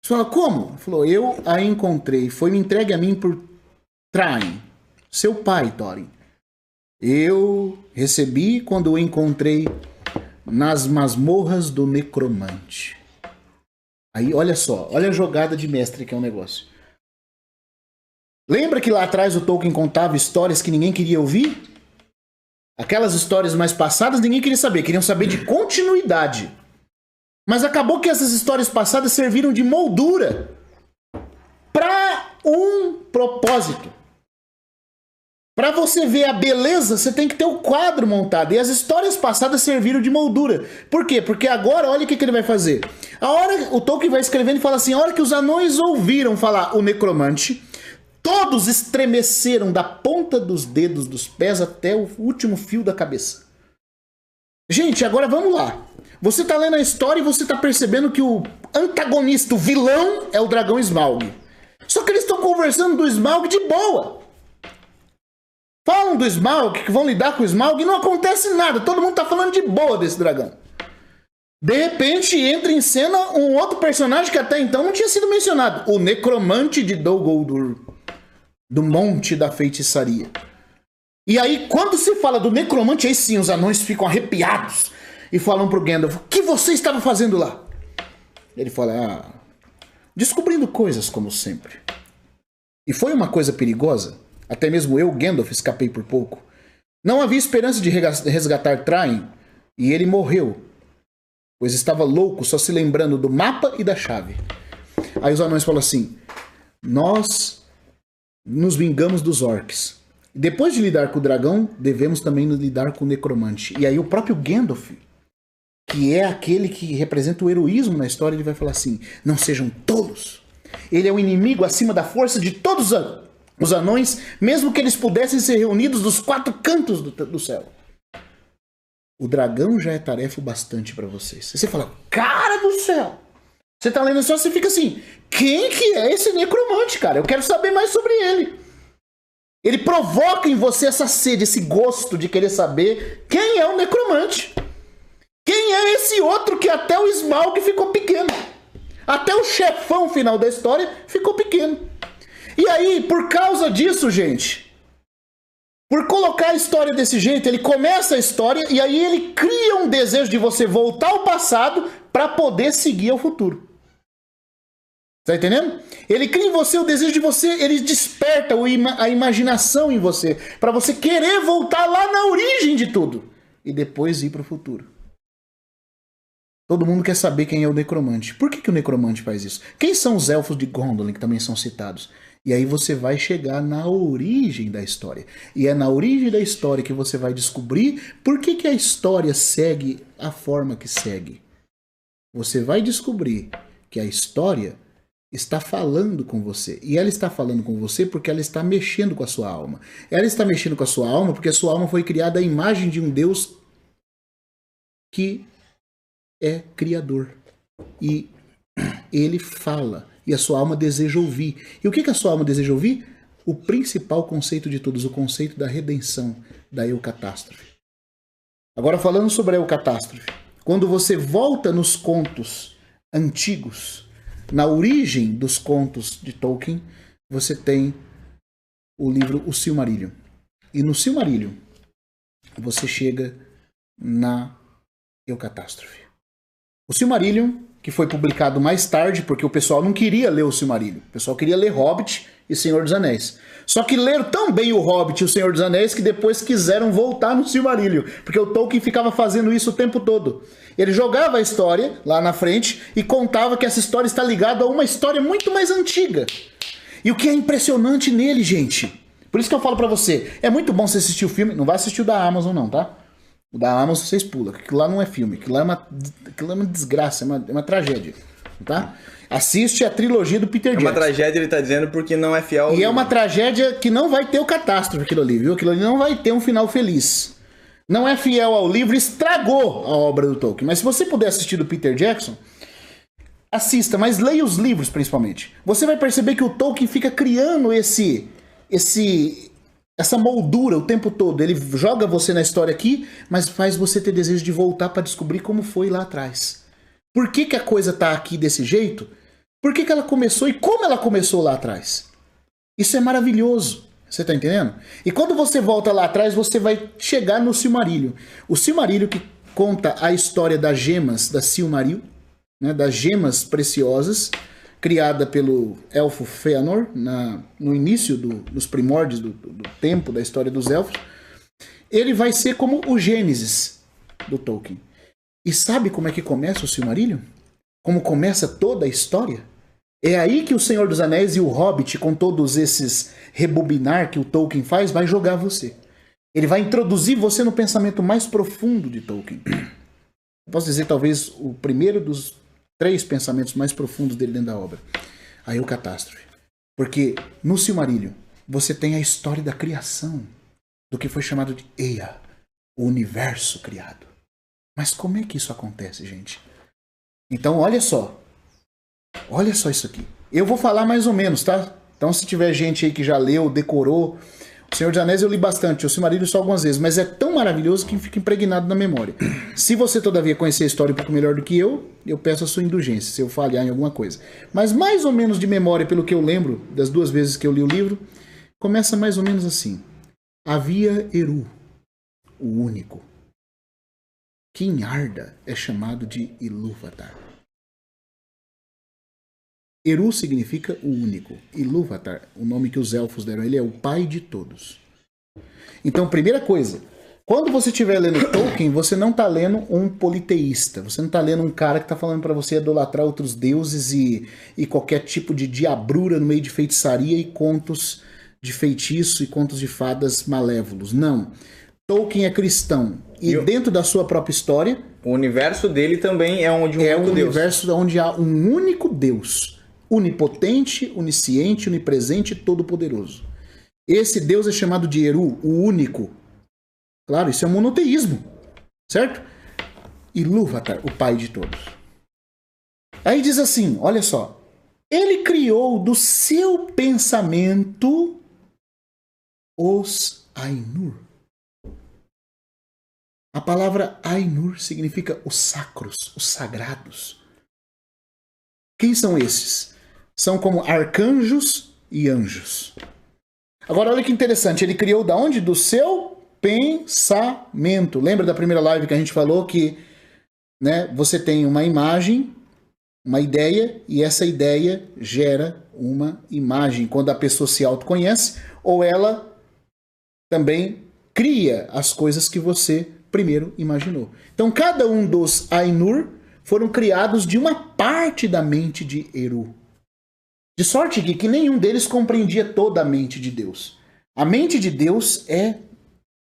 [SPEAKER 2] Você fala, como? Ele falou, eu a encontrei. Foi me entregue a mim por Thrain, seu pai, Thorin. Eu recebi quando o encontrei nas masmorras do necromante. Aí, olha só, olha a jogada de mestre que é um negócio. Lembra que lá atrás o Tolkien contava histórias que ninguém queria ouvir? Aquelas histórias mais passadas ninguém queria saber, queriam saber de continuidade. Mas acabou que essas histórias passadas serviram de moldura para um propósito. Para você ver a beleza, você tem que ter o quadro montado. E as histórias passadas serviram de moldura. Por quê? Porque agora, olha o que ele vai fazer. O Tolkien vai escrevendo e fala assim, a hora que os anões ouviram falar o necromante, todos estremeceram da ponta dos dedos dos pés até o último fio da cabeça. Gente, agora vamos lá. Você tá lendo a história e você tá percebendo que o antagonista, o vilão, é o dragão Smaug. Só que eles estão conversando do Smaug de boa. Falam do Smaug, que vão lidar com o Smaug e não acontece nada. Todo mundo tá falando de boa desse dragão. De repente entra em cena um outro personagem que até então não tinha sido mencionado. O necromante de Dol Guldur, do Monte da Feitiçaria. E aí quando se fala do necromante, aí sim os anões ficam arrepiados. E falam pro Gandalf, o que você estava fazendo lá? Ele fala, descobrindo coisas como sempre. E foi uma coisa perigosa. Até mesmo eu, Gandalf, escapei por pouco. Não havia esperança de resgatar Thrain, e ele morreu, pois estava louco, só se lembrando do mapa e da chave. Aí os anões falam assim, nós nos vingamos dos orcs. Depois de lidar com o dragão, devemos também lidar com o necromante. E aí o próprio Gandalf, que é aquele que representa o heroísmo na história, ele vai falar assim, não sejam tolos. Ele é o inimigo acima da força de todos os anões, mesmo que eles pudessem ser reunidos dos 4 cantos do céu. O dragão já é tarefa o bastante para vocês. Você fala, cara do céu! Você tá lendo só, você fica assim, quem que é esse necromante, cara? Eu quero saber mais sobre ele. Ele provoca em você essa sede, esse gosto de querer saber quem é o necromante. Quem é esse outro que até o Smaug ficou pequeno? Até o chefão final da história ficou pequeno. E aí, por causa disso, gente, por colocar a história desse jeito, ele começa a história e aí ele cria um desejo de você voltar ao passado para poder seguir ao futuro. Tá entendendo? Ele cria em você o desejo de você, ele desperta a imaginação em você, para você querer voltar lá na origem de tudo e depois ir para o futuro. Todo mundo quer saber quem é o necromante. Por que o necromante faz isso? Quem são os elfos de Gondolin, que também são citados? E aí você vai chegar na origem da história. E é na origem da história que você vai descobrir por que a história segue a forma que segue. Você vai descobrir que a história está falando com você. E ela está falando com você porque ela está mexendo com a sua alma. Ela está mexendo com a sua alma porque a sua alma foi criada à imagem de um Deus que é criador. E ele fala. E a sua alma deseja ouvir. E o que a sua alma deseja ouvir? O principal conceito de todos, o conceito da redenção, da eucatástrofe. Agora falando sobre a eucatástrofe. Quando você volta nos contos antigos, na origem dos contos de Tolkien, você tem o livro O Silmarillion. E no Silmarillion, você chega na eucatástrofe. O Silmarillion, que foi publicado mais tarde, porque o pessoal não queria ler o Silmarillion. O pessoal queria ler Hobbit e Senhor dos Anéis. Só que leram tão bem o Hobbit e o Senhor dos Anéis que depois quiseram voltar no Silmarillion. Porque o Tolkien ficava fazendo isso o tempo todo. Ele jogava a história lá na frente e contava que essa história está ligada a uma história muito mais antiga. E o que é impressionante nele, gente, por isso que eu falo pra você, é muito bom você assistir o filme, não vai assistir o da Amazon não, tá? O da Amazon vocês pulam, aquilo lá não é filme, aquilo lá é uma desgraça, é uma tragédia, tá? Assiste a trilogia do Peter Jackson.
[SPEAKER 1] É uma tragédia, ele tá dizendo, porque não é fiel ao livro.
[SPEAKER 2] É uma tragédia que não vai ter o catástrofe, aquilo ali, viu? Aquilo ali não vai ter um final feliz. Não é fiel ao livro, estragou a obra do Tolkien. Mas se você puder assistir do Peter Jackson, assista, mas leia os livros principalmente. Você vai perceber que o Tolkien fica criando essa moldura o tempo todo. Ele joga você na história aqui, mas faz você ter desejo de voltar para descobrir como foi lá atrás. Por que a coisa tá aqui desse jeito? Por que ela começou e como ela começou lá atrás? Isso é maravilhoso. Você tá entendendo? E quando você volta lá atrás, você vai chegar no Silmarillion. O Silmarillion que conta a história das gemas da Silmaril, né, das gemas preciosas, criada pelo elfo Fëanor no início dos primórdios do tempo da história dos elfos. Ele vai ser como o Gênesis do Tolkien. E sabe como é que começa o Silmarillion? Como começa toda a história? É aí que o Senhor dos Anéis e o Hobbit, com todos esses rebobinar que o Tolkien faz, vai jogar você. Ele vai introduzir você no pensamento mais profundo de Tolkien. Posso dizer, talvez, o primeiro dos 3 pensamentos mais profundos dele dentro da obra. A eucatástrofe. Porque no Silmarillion, você tem a história da criação, do que foi chamado de Ea, o universo criado. Mas como é que isso acontece, gente? Então, olha só. Olha só isso aqui. Eu vou falar mais ou menos, tá? Então, se tiver gente aí que já leu, decorou... O Senhor dos Anéis eu li bastante, o Silmarillion só algumas vezes, mas é tão maravilhoso que fica impregnado na memória. Se você, todavia, conhecer a história um pouco melhor do que eu peço a sua indulgência, se eu falhar em alguma coisa. Mas mais ou menos de memória, pelo que eu lembro, das 2 vezes que eu li o livro, começa mais ou menos assim. Havia Eru, o único. Que em Arda é chamado de Ilúvatar. Eru significa o único. Ilúvatar, o nome que os elfos deram, ele é o pai de todos. Então, primeira coisa, quando você estiver lendo Tolkien, você não está lendo um politeísta. Você não está lendo um cara que está falando para você idolatrar outros deuses e qualquer tipo de diabrura no meio de feitiçaria e contos de feitiço e contos de fadas malévolos. Não. Tolkien é cristão. E dentro da sua própria história...
[SPEAKER 1] O universo dele também é onde um único Deus.
[SPEAKER 2] É um universo onde há um único Deus. onipotente, onisciente, onipresente e todo-poderoso. Esse Deus é chamado de Eru, o único. Claro, isso é um monoteísmo, certo? Ilúvatar, o pai de todos. Aí diz assim, olha só. Ele criou do seu pensamento os Ainur. A palavra Ainur significa os sacros, os sagrados. Quem são esses? São como arcanjos e anjos. Agora olha que interessante, ele criou da onde? Do seu pensamento. Lembra da primeira live que a gente falou que, né, você tem uma imagem, uma ideia, e essa ideia gera uma imagem. Quando a pessoa se autoconhece, ou ela também cria as coisas que você primeiro imaginou. Então, cada um dos Ainur foram criados de uma parte da mente de Eru. De sorte que nenhum deles compreendia toda a mente de Deus. A mente de Deus é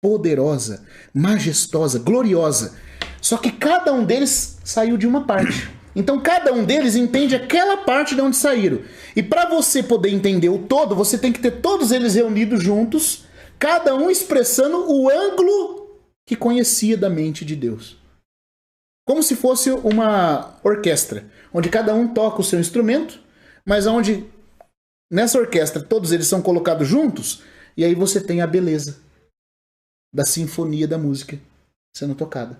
[SPEAKER 2] poderosa, majestosa, gloriosa. Só que cada um deles saiu de uma parte. Então, cada um deles entende aquela parte de onde saíram. E para você poder entender o todo, você tem que ter todos eles reunidos juntos, cada um expressando o ângulo que conhecia da mente de Deus. Como se fosse uma orquestra, onde cada um toca o seu instrumento, mas onde nessa orquestra todos eles são colocados juntos, e aí você tem a beleza da sinfonia da música sendo tocada.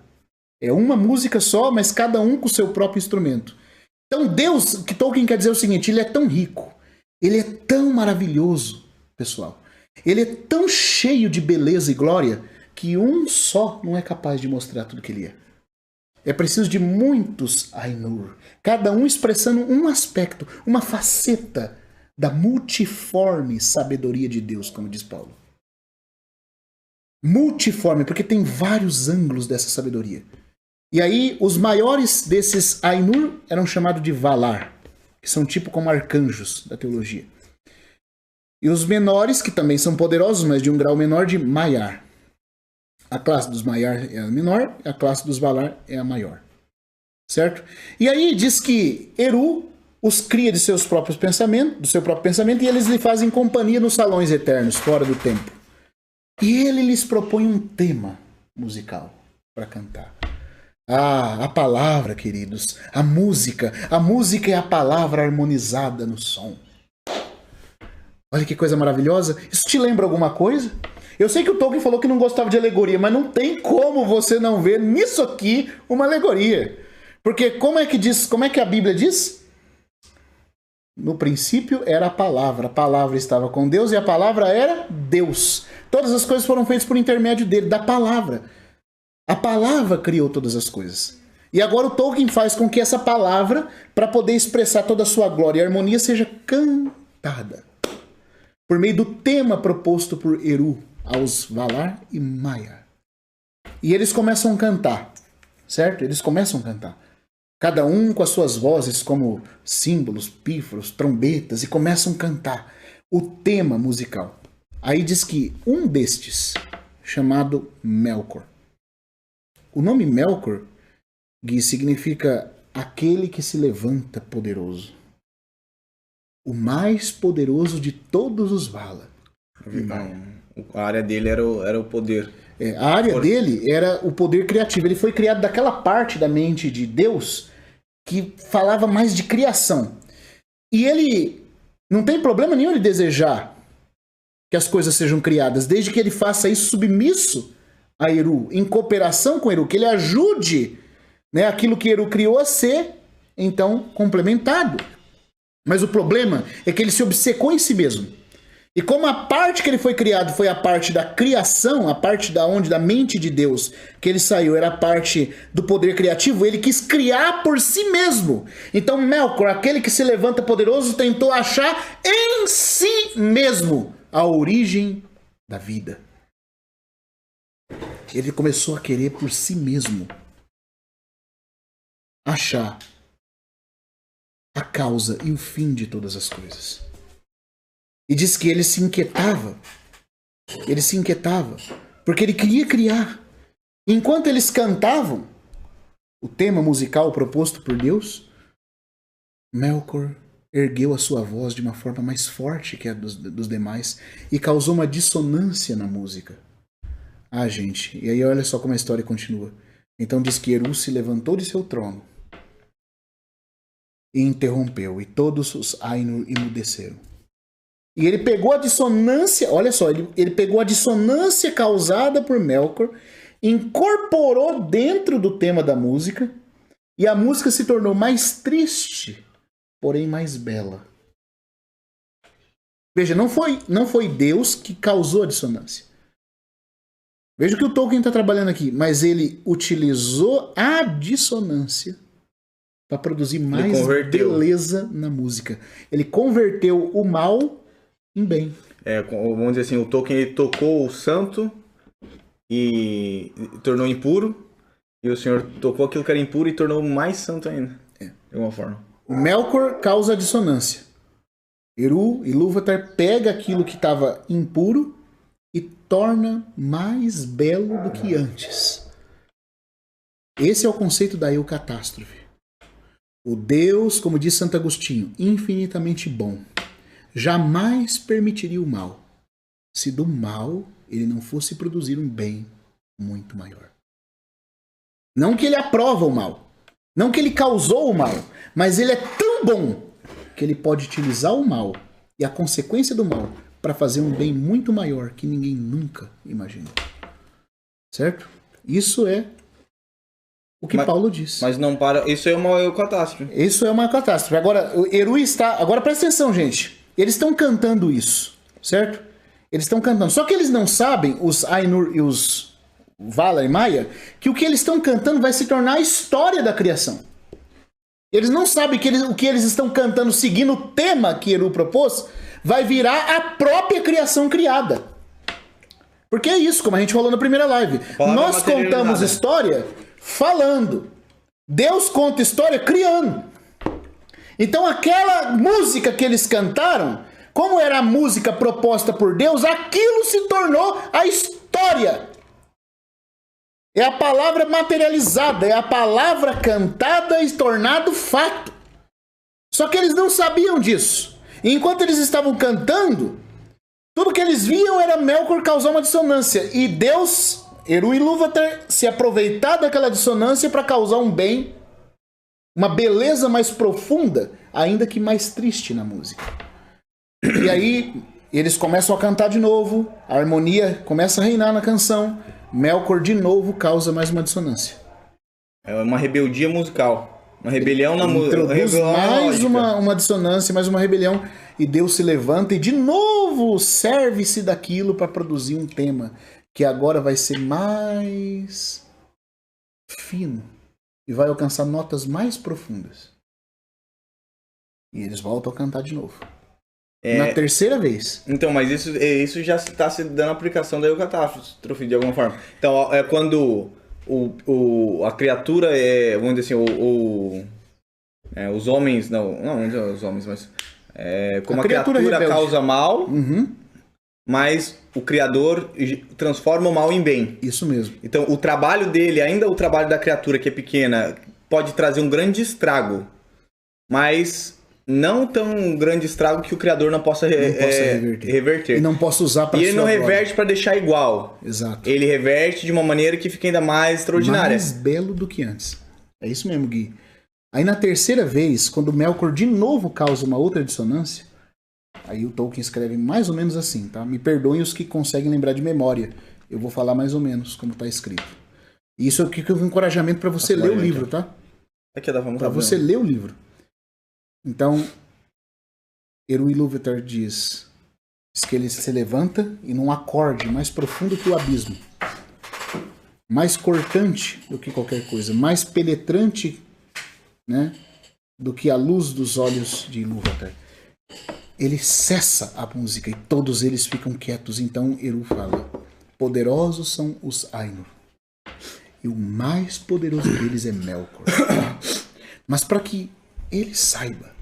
[SPEAKER 2] É uma música só, mas cada um com o seu próprio instrumento. Então Deus, o que Tolkien quer dizer é o seguinte, ele é tão rico, ele é tão maravilhoso, pessoal. Ele é tão cheio de beleza e glória que um só não é capaz de mostrar tudo que ele é. É preciso de muitos Ainur, cada um expressando um aspecto, uma faceta da multiforme sabedoria de Deus, como diz Paulo. Multiforme, porque tem vários ângulos dessa sabedoria. E aí, os maiores desses Ainur eram chamados de Valar, que são tipo como arcanjos da teologia. E os menores, que também são poderosos, mas de um grau menor, de Maiar. A classe dos Maiar é a menor, a classe dos Valar é a maior. Certo? E aí diz que Eru os cria de seus próprios pensamentos, do seu próprio pensamento, e eles lhe fazem companhia nos salões eternos, fora do tempo. E ele lhes propõe um tema musical para cantar. Ah, a palavra, queridos, a música é a palavra harmonizada no som. Olha que coisa maravilhosa. Isso te lembra alguma coisa? Eu sei que o Tolkien falou que não gostava de alegoria, mas não tem como você não ver nisso aqui uma alegoria. Porque como é que a Bíblia diz? No princípio era a palavra estava com Deus e a palavra era Deus. Todas as coisas foram feitas por intermédio dele, da palavra. A palavra criou todas as coisas. E agora o Tolkien faz com que essa palavra, para poder expressar toda a sua glória e harmonia, seja cantada. Por meio do tema proposto por Eru aos Valar e Maiar. E eles começam a cantar, certo? Eles começam a cantar. Cada um com as suas vozes como símbolos, pífaros, trombetas, e começam a cantar o tema musical. Aí diz que um destes, chamado Melkor. O nome Melkor, Gui, significa aquele que se levanta poderoso. O mais poderoso de todos os Valar.
[SPEAKER 1] A área dele era o poder.
[SPEAKER 2] A área dele era o poder criativo. Ele foi criado daquela parte da mente de Deus que falava mais de criação. E ele não tem problema nenhum ele desejar que as coisas sejam criadas, desde que ele faça isso submisso a Eru, em cooperação com Eru, que ele ajude, né, aquilo que Eru criou a ser, então, complementado. Mas o problema é que ele se obcecou em si mesmo. E como a parte que ele foi criado foi a parte da criação, a parte da mente de Deus que ele saiu era a parte do poder criativo, ele quis criar por si mesmo. Então Melkor, aquele que se levanta poderoso, tentou achar em si mesmo a origem da vida. Ele começou a querer por si mesmo achar a causa e o fim de todas as coisas. E diz que ele se inquietava, porque ele queria criar. Enquanto eles cantavam o tema musical proposto por Deus, Melkor ergueu a sua voz de uma forma mais forte que a dos demais e causou uma dissonância na música. Ah, gente, e aí olha só como a história continua. Então diz que Eru se levantou de seu trono e interrompeu, e todos os Ainur emudeceram. E ele pegou a dissonância, olha só, ele pegou a dissonância causada por Melkor, incorporou dentro do tema da música, e a música se tornou mais triste, porém mais bela. Veja, não foi Deus que causou a dissonância. Veja o que o Tolkien está trabalhando aqui, mas ele utilizou a dissonância para produzir mais beleza na música. Ele converteu o mal em bem.
[SPEAKER 1] Vamos dizer assim, o Tolkien ele tocou o santo e tornou impuro, e o Senhor tocou aquilo que era impuro e tornou mais santo ainda. De alguma forma.
[SPEAKER 2] O Melkor causa a dissonância. Eru, Ilúvatar pega aquilo que estava impuro e torna mais belo do que antes. Esse é o conceito da eucatástrofe. O Deus, como diz Santo Agostinho, infinitamente bom, jamais permitiria o mal, se do mal ele não fosse produzir um bem muito maior. Não que ele aprova o mal, não que ele causou o mal, mas ele é tão bom que ele pode utilizar o mal e a consequência do mal para fazer um bem muito maior que ninguém nunca imaginou. Certo? Isso é o que Paulo diz.
[SPEAKER 1] Mas não para. Isso é uma catástrofe.
[SPEAKER 2] Isso é uma catástrofe. Agora, o Eru está. Agora presta atenção, gente. Eles estão cantando isso, certo? Eles estão cantando. Só que eles não sabem, os Ainur e os Valar e Maia, que o que eles estão cantando vai se tornar a história da criação. Eles não sabem que o que eles estão cantando, seguindo o tema que Eru propôs, vai virar a própria criação criada. Porque é isso, como a gente falou na primeira live. Nós contamos história falando. Deus conta história criando. Então aquela música que eles cantaram, como era a música proposta por Deus, aquilo se tornou a história. É a palavra materializada, é a palavra cantada e tornado fato. Só que eles não sabiam disso. E enquanto eles estavam cantando, tudo que eles viam era Melkor causar uma dissonância. E Deus, Eru e Ilúvatar, se aproveitar daquela dissonância para causar um bem, uma beleza mais profunda, ainda que mais triste na música. E aí eles começam a cantar de novo, a harmonia começa a reinar na canção, Melkor de novo causa mais uma dissonância.
[SPEAKER 1] É uma rebeldia musical. Uma rebelião na música.
[SPEAKER 2] Mais uma dissonância, mais uma rebelião. E Deus se levanta e de novo serve-se daquilo para produzir um tema que agora vai ser mais fino e vai alcançar notas mais profundas. E eles voltam a cantar de novo. Na terceira vez.
[SPEAKER 1] Então, mas isso já está se dando aplicação da eucatástrofe de alguma forma. Então, é quando a criatura vamos dizer assim, os homens, não os homens, mas como a criatura causa mal, mas o Criador transforma o mal em bem.
[SPEAKER 2] Isso mesmo.
[SPEAKER 1] Então, o trabalho dele, ainda o trabalho da criatura que é pequena, pode trazer um grande estrago, mas não tão grande estrago que o Criador não possa reverter.
[SPEAKER 2] E não possa usar para
[SPEAKER 1] E ele não reverte para deixar igual.
[SPEAKER 2] Exato.
[SPEAKER 1] Ele reverte de uma maneira que fica ainda mais extraordinária.
[SPEAKER 2] Mais belo do que antes. É isso mesmo, Gui. Aí na terceira vez, quando Melkor de novo causa uma outra dissonância, aí o Tolkien escreve mais ou menos assim, tá? Me perdoem os que conseguem lembrar de memória. Eu vou falar mais ou menos como está escrito. E isso aqui é um encorajamento para você ler o livro, tá? Para você ler o livro. Então, Eru Ilúvatar diz que ele se levanta e num acorde mais profundo que o abismo, mais cortante do que qualquer coisa, mais penetrante, né, do que a luz dos olhos de Ilúvatar. Ele cessa a música e todos eles ficam quietos. Então Eru fala: poderosos são os Ainur, e o mais poderoso deles é Melkor. Mas para que ele saiba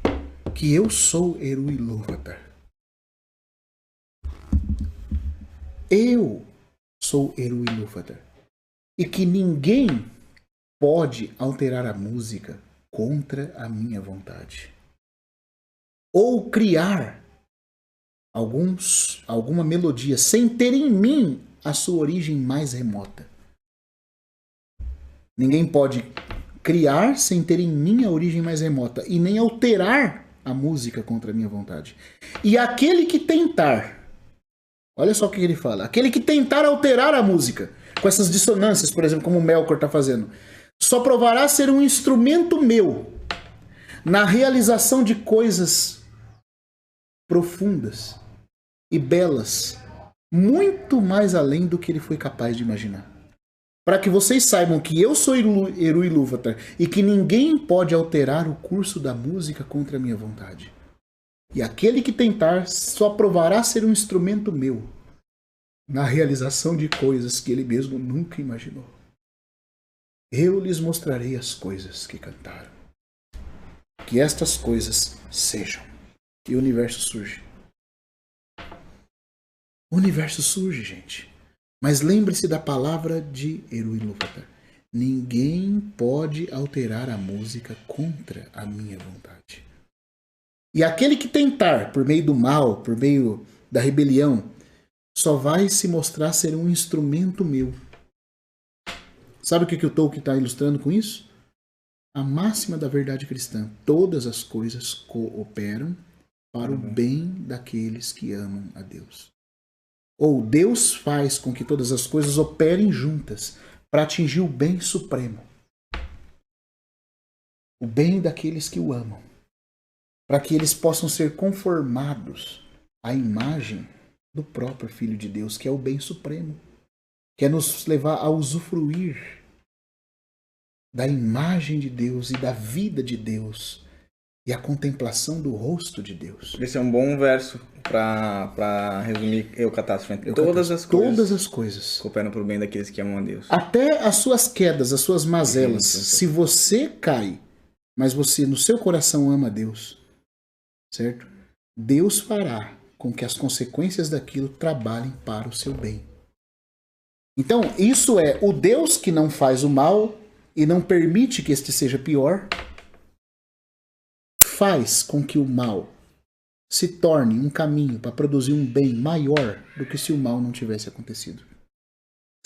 [SPEAKER 2] que eu sou Eru Ilúvatar, eu sou Eru Ilúvatar, e que ninguém pode alterar a música contra a minha vontade. ou criar alguma melodia sem ter em mim a sua origem mais remota. Ninguém pode criar sem ter em mim a origem mais remota e nem alterar a música contra a minha vontade. E aquele que tentar, olha só o que ele fala, aquele que tentar alterar a música com essas dissonâncias, por exemplo, como o Melkor está fazendo, só provará ser um instrumento meu na realização de coisas profundas e belas, muito mais além do que ele foi capaz de imaginar. Para que vocês saibam que eu sou Eru Ilúvatar e que ninguém pode alterar o curso da música contra a minha vontade. E aquele que tentar só provará ser um instrumento meu na realização de coisas que ele mesmo nunca imaginou. Eu lhes mostrarei as coisas que cantaram. Que estas coisas sejam. E o universo surge. O universo surge, gente. Mas lembre-se da palavra de Eru Ilúvatar. Ninguém pode alterar a música contra a minha vontade. E aquele que tentar, por meio do mal, por meio da rebelião, só vai se mostrar ser um instrumento meu. Sabe o que o Tolkien está ilustrando com isso? A máxima da verdade cristã. Todas as coisas cooperam para o bem daqueles que amam a Deus. Ou Deus faz com que todas as coisas operem juntas para atingir o bem supremo. O bem daqueles que o amam. Para que eles possam ser conformados à imagem do próprio Filho de Deus, que é o bem supremo. Que é nos levar a usufruir da imagem de Deus e da vida de Deus e a contemplação do rosto de Deus.
[SPEAKER 1] Esse é um bom verso para resumir catástrofe. Todas as coisas cooperam para o bem daqueles que amam a Deus.
[SPEAKER 2] Até as suas quedas, as suas mazelas. Se você cai, mas você no seu coração ama a Deus, certo? Deus fará com que as consequências daquilo trabalhem para o seu bem. Então, isso é o Deus que não faz o mal e não permite que este seja pior, faz com que o mal se torne um caminho para produzir um bem maior do que se o mal não tivesse acontecido.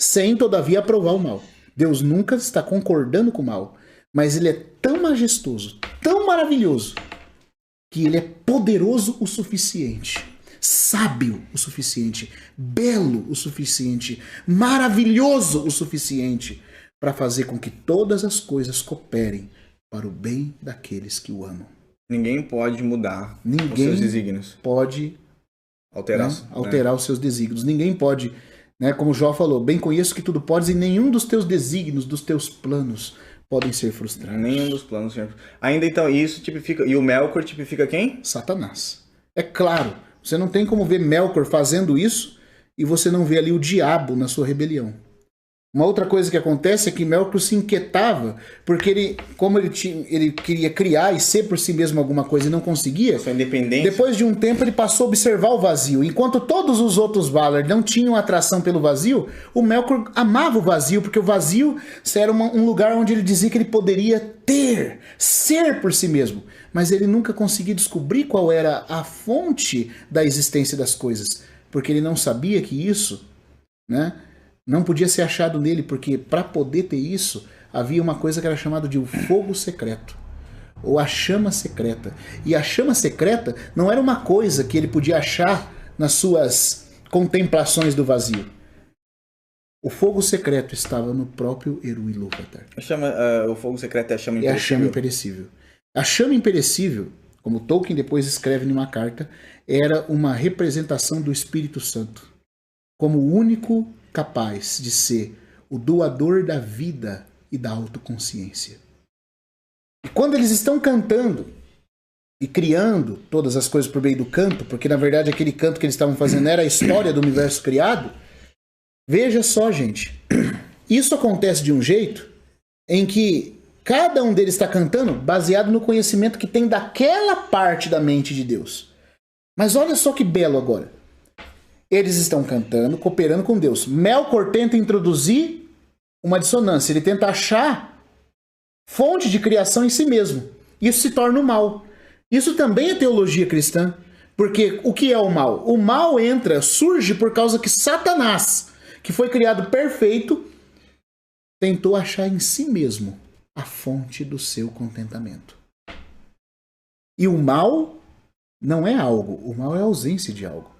[SPEAKER 2] Sem, todavia, aprovar o mal. Deus nunca está concordando com o mal, mas ele é tão majestoso, tão maravilhoso, que ele é poderoso o suficiente, sábio o suficiente, belo o suficiente, maravilhoso o suficiente para fazer com que todas as coisas cooperem para o bem daqueles que o amam.
[SPEAKER 1] Ninguém pode mudar os seus desígnios.
[SPEAKER 2] Pode
[SPEAKER 1] alterar
[SPEAKER 2] os seus desígnios. Ninguém pode, como Jó falou, bem conheço que tudo podes e nenhum dos teus desígnios, dos teus planos podem ser frustrados.
[SPEAKER 1] Nenhum dos planos. Ainda então, isso tipifica... E o Melkor tipifica quem?
[SPEAKER 2] Satanás. É claro, você não tem como ver Melkor fazendo isso e você não vê ali o diabo na sua rebelião. Uma outra coisa que acontece é que Melkor se inquietava, porque como ele queria criar e ser por si mesmo alguma coisa e não conseguia,
[SPEAKER 1] sua independência.
[SPEAKER 2] Depois de um tempo ele passou a observar o vazio. Enquanto todos os outros Valar não tinham atração pelo vazio, o Melkor amava o vazio, porque o vazio era um lugar onde ele dizia que ele poderia ser por si mesmo. Mas ele nunca conseguia descobrir qual era a fonte da existência das coisas, porque ele não sabia que isso, não podia ser achado nele, porque para poder ter isso, havia uma coisa que era chamada de o fogo secreto, ou a chama secreta. E a chama secreta não era uma coisa que ele podia achar nas suas contemplações do vazio. O fogo secreto estava no próprio Eru Ilúvatar.
[SPEAKER 1] O fogo secreto é a chama imperecível.
[SPEAKER 2] É a chama imperecível. A chama imperecível, como Tolkien depois escreve numa carta, era uma representação do Espírito Santo, como o único capaz de ser o doador da vida e da autoconsciência. E quando eles estão cantando e criando todas as coisas por meio do canto, porque na verdade aquele canto que eles estavam fazendo era a história do universo criado, veja só, gente, isso acontece de um jeito em que cada um deles está cantando baseado no conhecimento que tem daquela parte da mente de Deus. Mas olha só que belo agora. Eles estão cantando, cooperando com Deus. Melkor tenta introduzir uma dissonância. Ele tenta achar fonte de criação em si mesmo. Isso se torna o mal. Isso também é teologia cristã. Porque o que é o mal? O mal surge por causa que Satanás, que foi criado perfeito, tentou achar em si mesmo a fonte do seu contentamento. E o mal não é algo, o mal é a ausência de algo.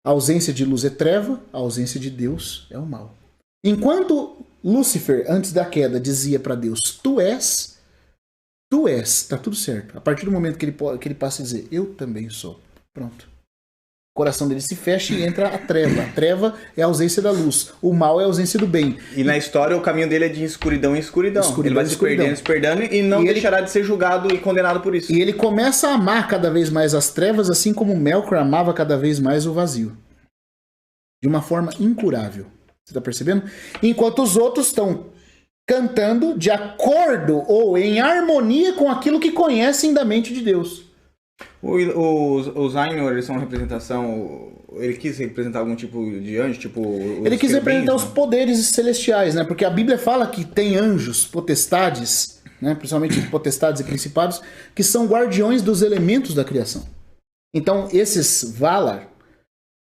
[SPEAKER 2] A ausência de luz é treva, a ausência de Deus é o mal. Enquanto Lúcifer, antes da queda, dizia para Deus, tu és, tá tudo certo. A partir do momento que ele passa a dizer, eu também sou. Pronto. O coração dele se fecha e entra a treva. A treva é a ausência da luz. O mal é a ausência do bem.
[SPEAKER 1] E na história o caminho dele é de escuridão em escuridão. Ele vai se perdendo e não deixará de ser julgado e condenado por isso.
[SPEAKER 2] E ele começa a amar cada vez mais as trevas, assim como Melkor amava cada vez mais o vazio. De uma forma incurável. Você está percebendo? Enquanto os outros estão cantando de acordo ou em harmonia com aquilo que conhecem da mente de Deus.
[SPEAKER 1] Os Ainur, eles são uma representação. Ele quis representar algum tipo de anjo?
[SPEAKER 2] Ele quis representar os poderes celestiais, né? Porque a Bíblia fala que tem anjos, potestades, né? Principalmente potestades e principados, que são guardiões dos elementos da criação. Então, esses Valar,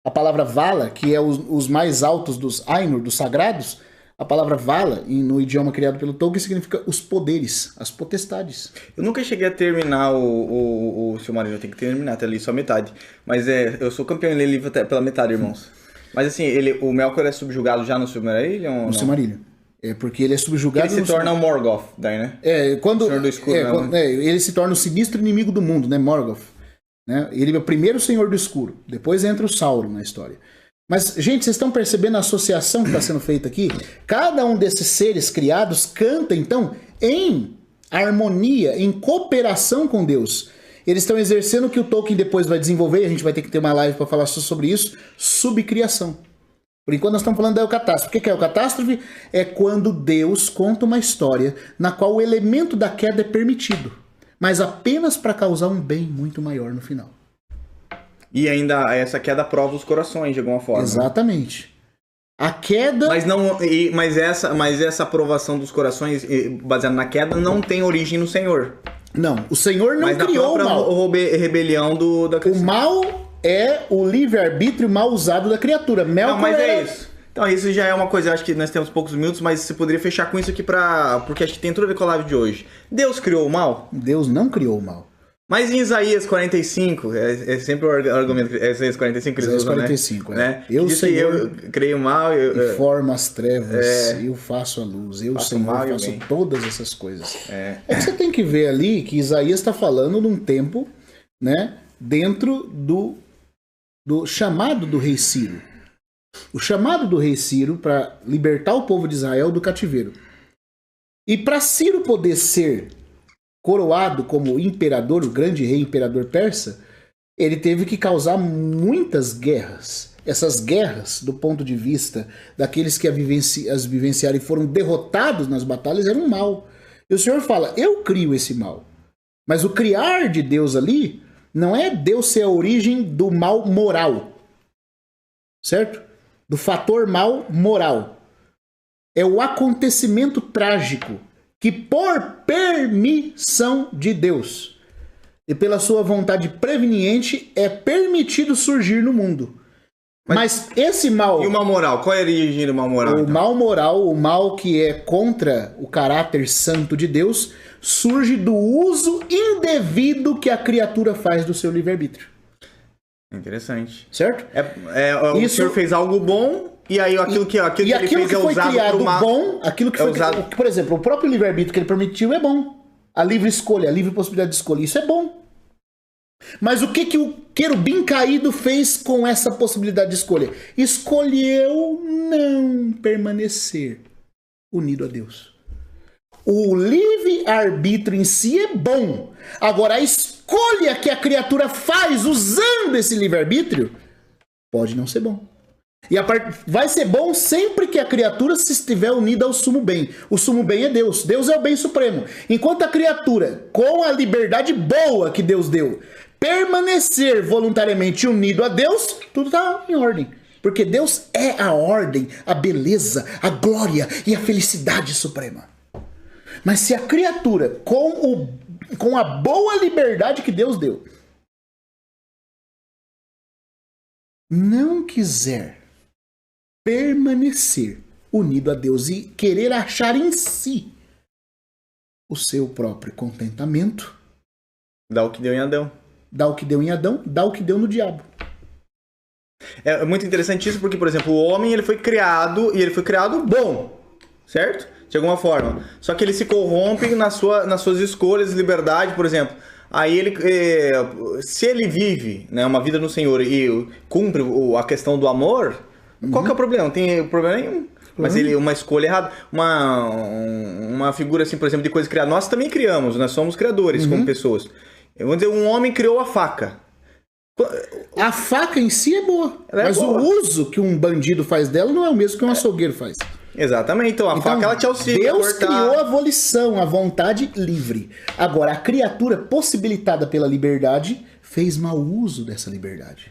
[SPEAKER 2] a palavra Vala, que é os mais altos dos Ainur, dos sagrados, a palavra Vala, no idioma criado pelo Tolkien, significa os poderes, as potestades.
[SPEAKER 1] Eu nunca cheguei a terminar o Silmarillion, eu tenho que terminar, até ali só metade. Mas eu sou campeão em ler livro até pela metade, irmãos. Mas assim, o Melkor é subjugado já no Silmarillion?
[SPEAKER 2] No Silmarillion. É porque ele é subjugado...
[SPEAKER 1] Ele se torna o Morgoth, daí, né?
[SPEAKER 2] Quando...
[SPEAKER 1] O Senhor do Escuro,
[SPEAKER 2] ele se torna o sinistro inimigo do mundo, né? Morgoth. Né? Ele é o primeiro Senhor do Escuro. Depois entra o Sauron na história. Mas, gente, vocês estão percebendo a associação que está sendo feita aqui? Cada um desses seres criados canta, então, em harmonia, em cooperação com Deus. Eles estão exercendo o que o Tolkien depois vai desenvolver, a gente vai ter que ter uma live para falar sobre isso, subcriação. Por enquanto nós estamos falando da eucatástrofe. O que é eucatástrofe? É quando Deus conta uma história na qual o elemento da queda é permitido, mas apenas para causar um bem muito maior no final.
[SPEAKER 1] E ainda essa queda prova os corações, de alguma forma.
[SPEAKER 2] Exatamente. A queda...
[SPEAKER 1] Mas essa aprovação dos corações, baseada na queda, não tem origem no Senhor.
[SPEAKER 2] Não, o Senhor não criou o mal.
[SPEAKER 1] Rebelião da
[SPEAKER 2] criação. O mal é o livre-arbítrio mal usado da criatura.
[SPEAKER 1] É isso. Então isso já é uma coisa, acho que nós temos poucos minutos, mas você poderia fechar com isso aqui porque acho que tem tudo a ver com a live de hoje. Deus criou o mal?
[SPEAKER 2] Deus não criou o mal.
[SPEAKER 1] Mas em Isaías 45, é sempre o argumento, Isaías 45 que eles usam,
[SPEAKER 2] 45,
[SPEAKER 1] né?
[SPEAKER 2] Eu, Senhor,
[SPEAKER 1] eu criei o mal...
[SPEAKER 2] e formo as trevas, eu faço a luz. Eu, Senhor, faço todas essas coisas. É que você tem que ver ali que Isaías está falando num tempo, né, dentro do chamado do rei Ciro. O chamado do rei Ciro para libertar o povo de Israel do cativeiro. E para Ciro poder ser coroado como imperador, o grande rei imperador persa, ele teve que causar muitas guerras. Essas guerras, do ponto de vista daqueles que as vivenciaram e foram derrotados nas batalhas, eram um mal. E o Senhor fala, eu crio esse mal. Mas o criar de Deus ali não é Deus ser a origem do mal moral. Certo? Do fator mal moral. É o acontecimento trágico que por permissão de Deus e pela sua vontade preveniente é permitido surgir no mundo. Mas esse mal...
[SPEAKER 1] E o mal moral? Qual é a origem do mal moral?
[SPEAKER 2] O mal moral, o mal que é contra o caráter santo de Deus, surge do uso indevido que a criatura faz do seu livre-arbítrio.
[SPEAKER 1] Interessante.
[SPEAKER 2] Certo?
[SPEAKER 1] O Senhor fez algo bom... E aí aquilo que ele fez é usado
[SPEAKER 2] pro mal. Bom, aquilo que foi usado. Por exemplo, o próprio livre-arbítrio que ele permitiu é bom. A livre escolha, a livre possibilidade de escolha, isso é bom. Mas o que o querubim caído fez com essa possibilidade de escolha? Escolheu não permanecer unido a Deus. O livre-arbítrio em si é bom. Agora, a escolha que a criatura faz usando esse livre-arbítrio pode não ser bom. E vai ser bom sempre que a criatura se estiver unida ao sumo bem. O sumo bem é Deus. Deus é o bem supremo. Enquanto a criatura, com a liberdade boa que Deus deu, permanecer voluntariamente unido a Deus, tudo está em ordem. Porque Deus é a ordem, a beleza, a glória e a felicidade suprema. Mas se a criatura, com com a boa liberdade que Deus deu, não quiser permanecer unido a Deus e querer achar em si o seu próprio contentamento,
[SPEAKER 1] Dá o que deu em Adão.
[SPEAKER 2] dá o que deu em Adão, dá o que deu no diabo.
[SPEAKER 1] É muito interessante isso porque, por exemplo, o homem ele foi criado e ele foi criado bom, certo? De alguma forma. Só que ele se corrompe nas suas escolhas, liberdade, por exemplo. Aí ele, se ele vive, né, uma vida no Senhor e cumpre a questão do amor, qual que é o problema? Não tem problema nenhum. Mas ele, uma escolha errada, uma figura assim, por exemplo, de coisa criada. Nós também criamos, nós somos criadores como pessoas. Vamos dizer, um homem criou a faca.
[SPEAKER 2] A faca em si é boa, mas
[SPEAKER 1] boa.
[SPEAKER 2] o uso que um bandido faz dela não é o mesmo que um açougueiro faz.
[SPEAKER 1] Exatamente, então a faca ela te auxilia.
[SPEAKER 2] Deus criou a volição, a vontade livre. Agora, a criatura possibilitada pela liberdade fez mau uso dessa liberdade.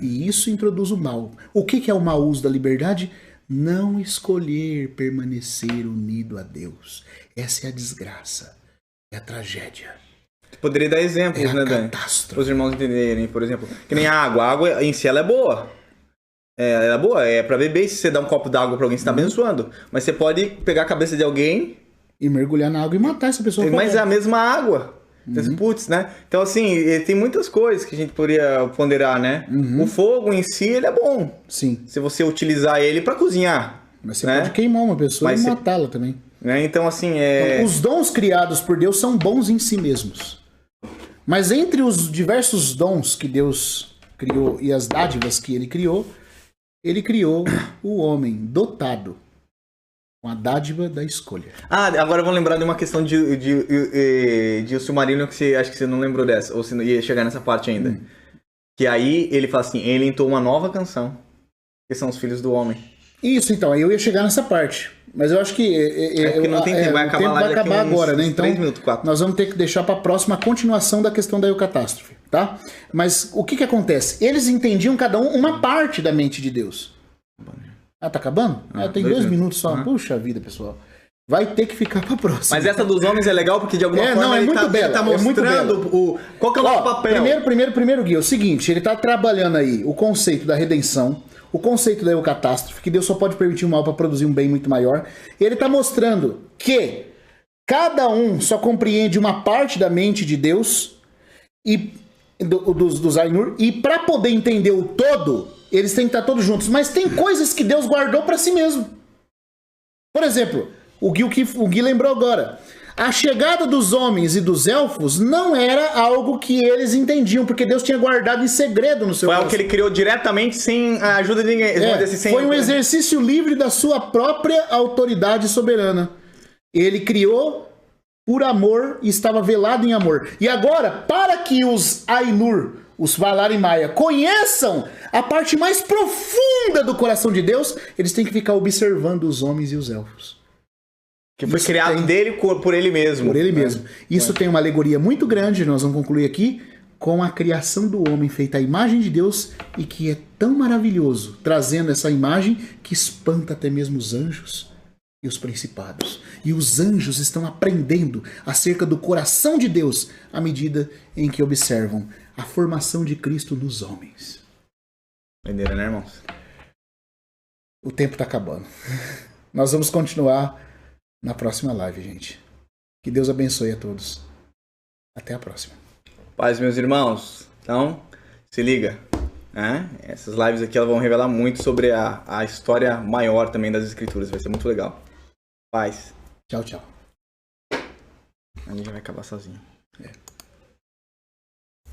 [SPEAKER 2] E isso introduz o mal. O que é o mau uso da liberdade? Não escolher permanecer unido a Deus. Essa é a desgraça, é a tragédia.
[SPEAKER 1] Poderia dar exemplos, né, Dani? Para os irmãos entenderem, por exemplo, que nem a água. A água em si ela é boa. Ela é boa, é para beber. Se você dá um copo d'água para alguém, você está abençoando. Mas você pode pegar a cabeça de alguém
[SPEAKER 2] e mergulhar na água e matar essa pessoa.
[SPEAKER 1] Mas é a mesma água. Putz, né? Então, assim, tem muitas coisas que a gente poderia ponderar, né? O fogo em si, ele é bom.
[SPEAKER 2] Sim.
[SPEAKER 1] Se você utilizar ele para cozinhar.
[SPEAKER 2] Mas você pode queimar uma pessoa e matá-la também.
[SPEAKER 1] Né? Então, assim,
[SPEAKER 2] Então, os dons criados por Deus são bons em si mesmos. Mas entre os diversos dons que Deus criou e as dádivas que ele criou o homem dotado com a dádiva da escolha.
[SPEAKER 1] Agora vamos lembrar de uma questão de o Silmarillion que acho que você não lembrou dessa, ou você não ia chegar nessa parte ainda. Que aí ele fala assim, ele entoou uma nova canção, que são os filhos do homem.
[SPEAKER 2] Isso, então, aí eu ia chegar nessa parte. Mas eu acho que...
[SPEAKER 1] porque não tem tempo, vai acabar
[SPEAKER 2] agora, né? Então,
[SPEAKER 1] 3 minutos, 4.
[SPEAKER 2] Nós vamos ter que deixar para a próxima continuação da questão da eucatástrofe, tá? Mas o que acontece? Eles entendiam cada um uma parte da mente de Deus. Tá acabando? Tem 2 minutos só. Puxa vida, pessoal. Vai ter que ficar para a próxima.
[SPEAKER 1] Mas essa dos homens é legal porque de alguma forma
[SPEAKER 2] ele tá
[SPEAKER 1] mostrando qual que é o nosso papel.
[SPEAKER 2] Primeiro, Gui, é o seguinte, ele tá trabalhando aí o conceito da redenção, o conceito da eucatástrofe, que Deus só pode permitir o mal para produzir um bem muito maior. Ele está mostrando que cada um só compreende uma parte da mente de Deus e dos Ainur, e para poder entender o todo, eles têm que estar todos juntos. Mas tem coisas que Deus guardou para si mesmo. Por exemplo, o Gui lembrou agora. A chegada dos homens e dos elfos não era algo que eles entendiam, porque Deus tinha guardado em segredo no seu coração.
[SPEAKER 1] Foi algo que ele criou diretamente sem a ajuda de ninguém.
[SPEAKER 2] Foi um exercício livre da sua própria autoridade soberana. Ele criou por amor e estava velado em amor. E agora, para que os Ainur, os Valar e Maia, conheçam a parte mais profunda do coração de Deus, eles têm que ficar observando os homens e os elfos.
[SPEAKER 1] Que foi criado dele por ele mesmo.
[SPEAKER 2] Por ele mesmo. Isso tem uma alegoria muito grande, nós vamos concluir aqui, com a criação do homem feita à imagem de Deus e que é tão maravilhoso, trazendo essa imagem que espanta até mesmo os anjos e os principados. E os anjos estão aprendendo acerca do coração de Deus à medida em que observam a formação de Cristo nos homens.
[SPEAKER 1] Entenderam, né, irmãos?
[SPEAKER 2] O tempo está acabando. Nós vamos continuar na próxima live, gente. Que Deus abençoe a todos. Até a próxima.
[SPEAKER 1] Paz, meus irmãos. Então, se liga. Né? Essas lives aqui elas vão revelar muito sobre a história maior também das Escrituras. Vai ser muito legal. Paz.
[SPEAKER 2] Tchau, tchau.
[SPEAKER 1] A gente vai acabar sozinho.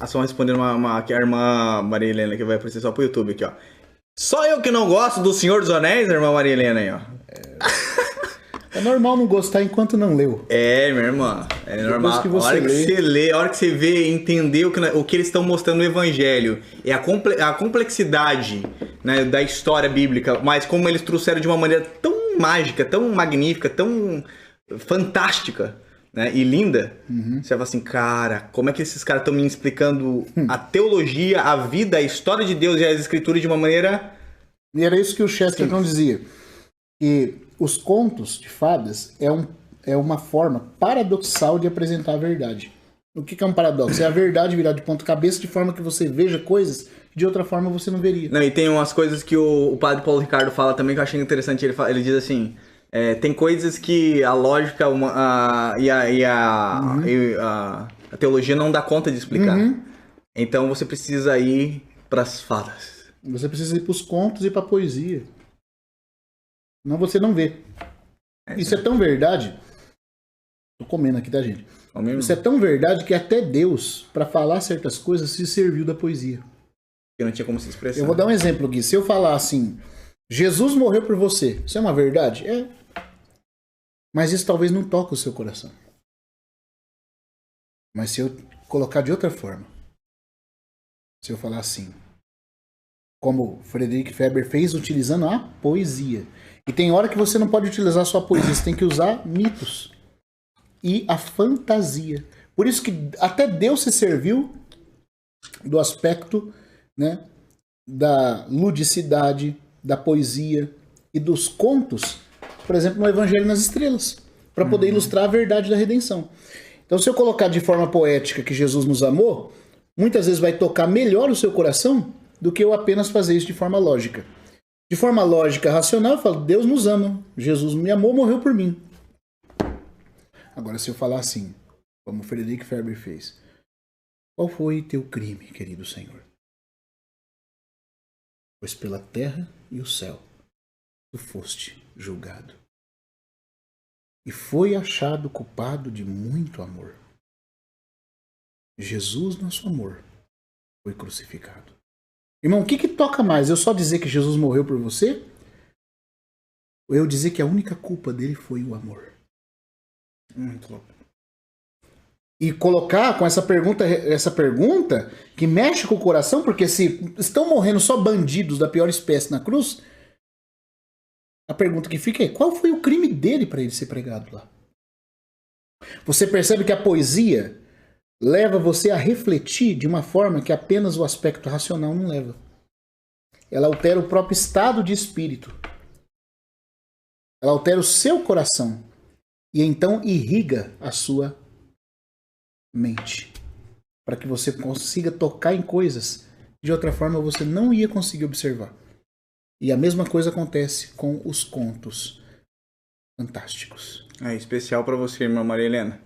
[SPEAKER 1] Só respondendo aqui a irmã Maria Helena, que vai aparecer só pro YouTube aqui, ó. Só eu que não gosto do Senhor dos Anéis, irmã Maria Helena aí, ó.
[SPEAKER 2] É normal não gostar enquanto não leu.
[SPEAKER 1] Minha irmã. É normal.
[SPEAKER 2] Que você
[SPEAKER 1] lê, a hora que você vê, entender o que eles estão mostrando no Evangelho. É a complexidade, né, da história bíblica, mas como eles trouxeram de uma maneira tão mágica, tão magnífica, tão fantástica, né, e linda. Você vai assim, cara, como é que esses caras estão me explicando a teologia, a vida, a história de Deus e as Escrituras de uma maneira...
[SPEAKER 2] E era isso que o Chesterton dizia. Que os contos de fadas é uma forma paradoxal de apresentar a verdade. O que é um paradoxo? É a verdade virar de ponta cabeça de forma que você veja coisas que de outra forma você não veria.
[SPEAKER 1] Não, e tem umas coisas que o padre Paulo Ricardo fala também que eu achei interessante. Ele diz assim, tem coisas que a lógica e a teologia não dá conta de explicar. Então você precisa ir pras falas.
[SPEAKER 2] Você precisa ir pros contos e pra poesia. Senão você não vê. Isso é tão verdade. Tô comendo aqui, tá, gente? Isso é tão verdade que até Deus, para falar certas coisas, se serviu da poesia.
[SPEAKER 1] Eu não tinha como se expressar.
[SPEAKER 2] Eu vou dar um exemplo aqui. Se eu falar assim, Jesus morreu por você, isso é uma verdade? É. Mas isso talvez não toque o seu coração. Mas se eu colocar de outra forma, se eu falar assim, como Friedrich Weber fez utilizando a poesia. E tem hora que você não pode utilizar só a poesia, você tem que usar mitos. E a fantasia. Por isso que até Deus se serviu do aspecto, né, da ludicidade, da poesia e dos contos, por exemplo, no Evangelho nas Estrelas, para poder ilustrar a verdade da redenção. Então, se eu colocar de forma poética que Jesus nos amou, muitas vezes vai tocar melhor o seu coração do que eu apenas fazer isso de forma lógica. De forma lógica, racional, eu falo, Deus nos ama, Jesus me amou, morreu por mim. Agora, se eu falar assim, como Friedrich Weber fez, qual foi teu crime, querido Senhor? Pois pela terra e o céu tu foste julgado. E foi achado culpado de muito amor. Jesus, nosso amor, foi crucificado. Irmão, o que toca mais? Eu só dizer que Jesus morreu por você? Ou eu dizer que a única culpa dele foi o amor? Muito louco. E colocar com essa pergunta que mexe com o coração, porque se estão morrendo só bandidos da pior espécie na cruz, a pergunta que fica é, qual foi o crime dele para ele ser pregado lá? Você percebe que a poesia leva você a refletir de uma forma que apenas o aspecto racional não leva. Ela altera o próprio estado de espírito. Ela altera o seu coração. E então irriga a sua mente. Para que você consiga tocar em coisas que de outra forma você não ia conseguir observar. E a mesma coisa acontece com os contos fantásticos.
[SPEAKER 1] É especial para você, irmã Maria Helena.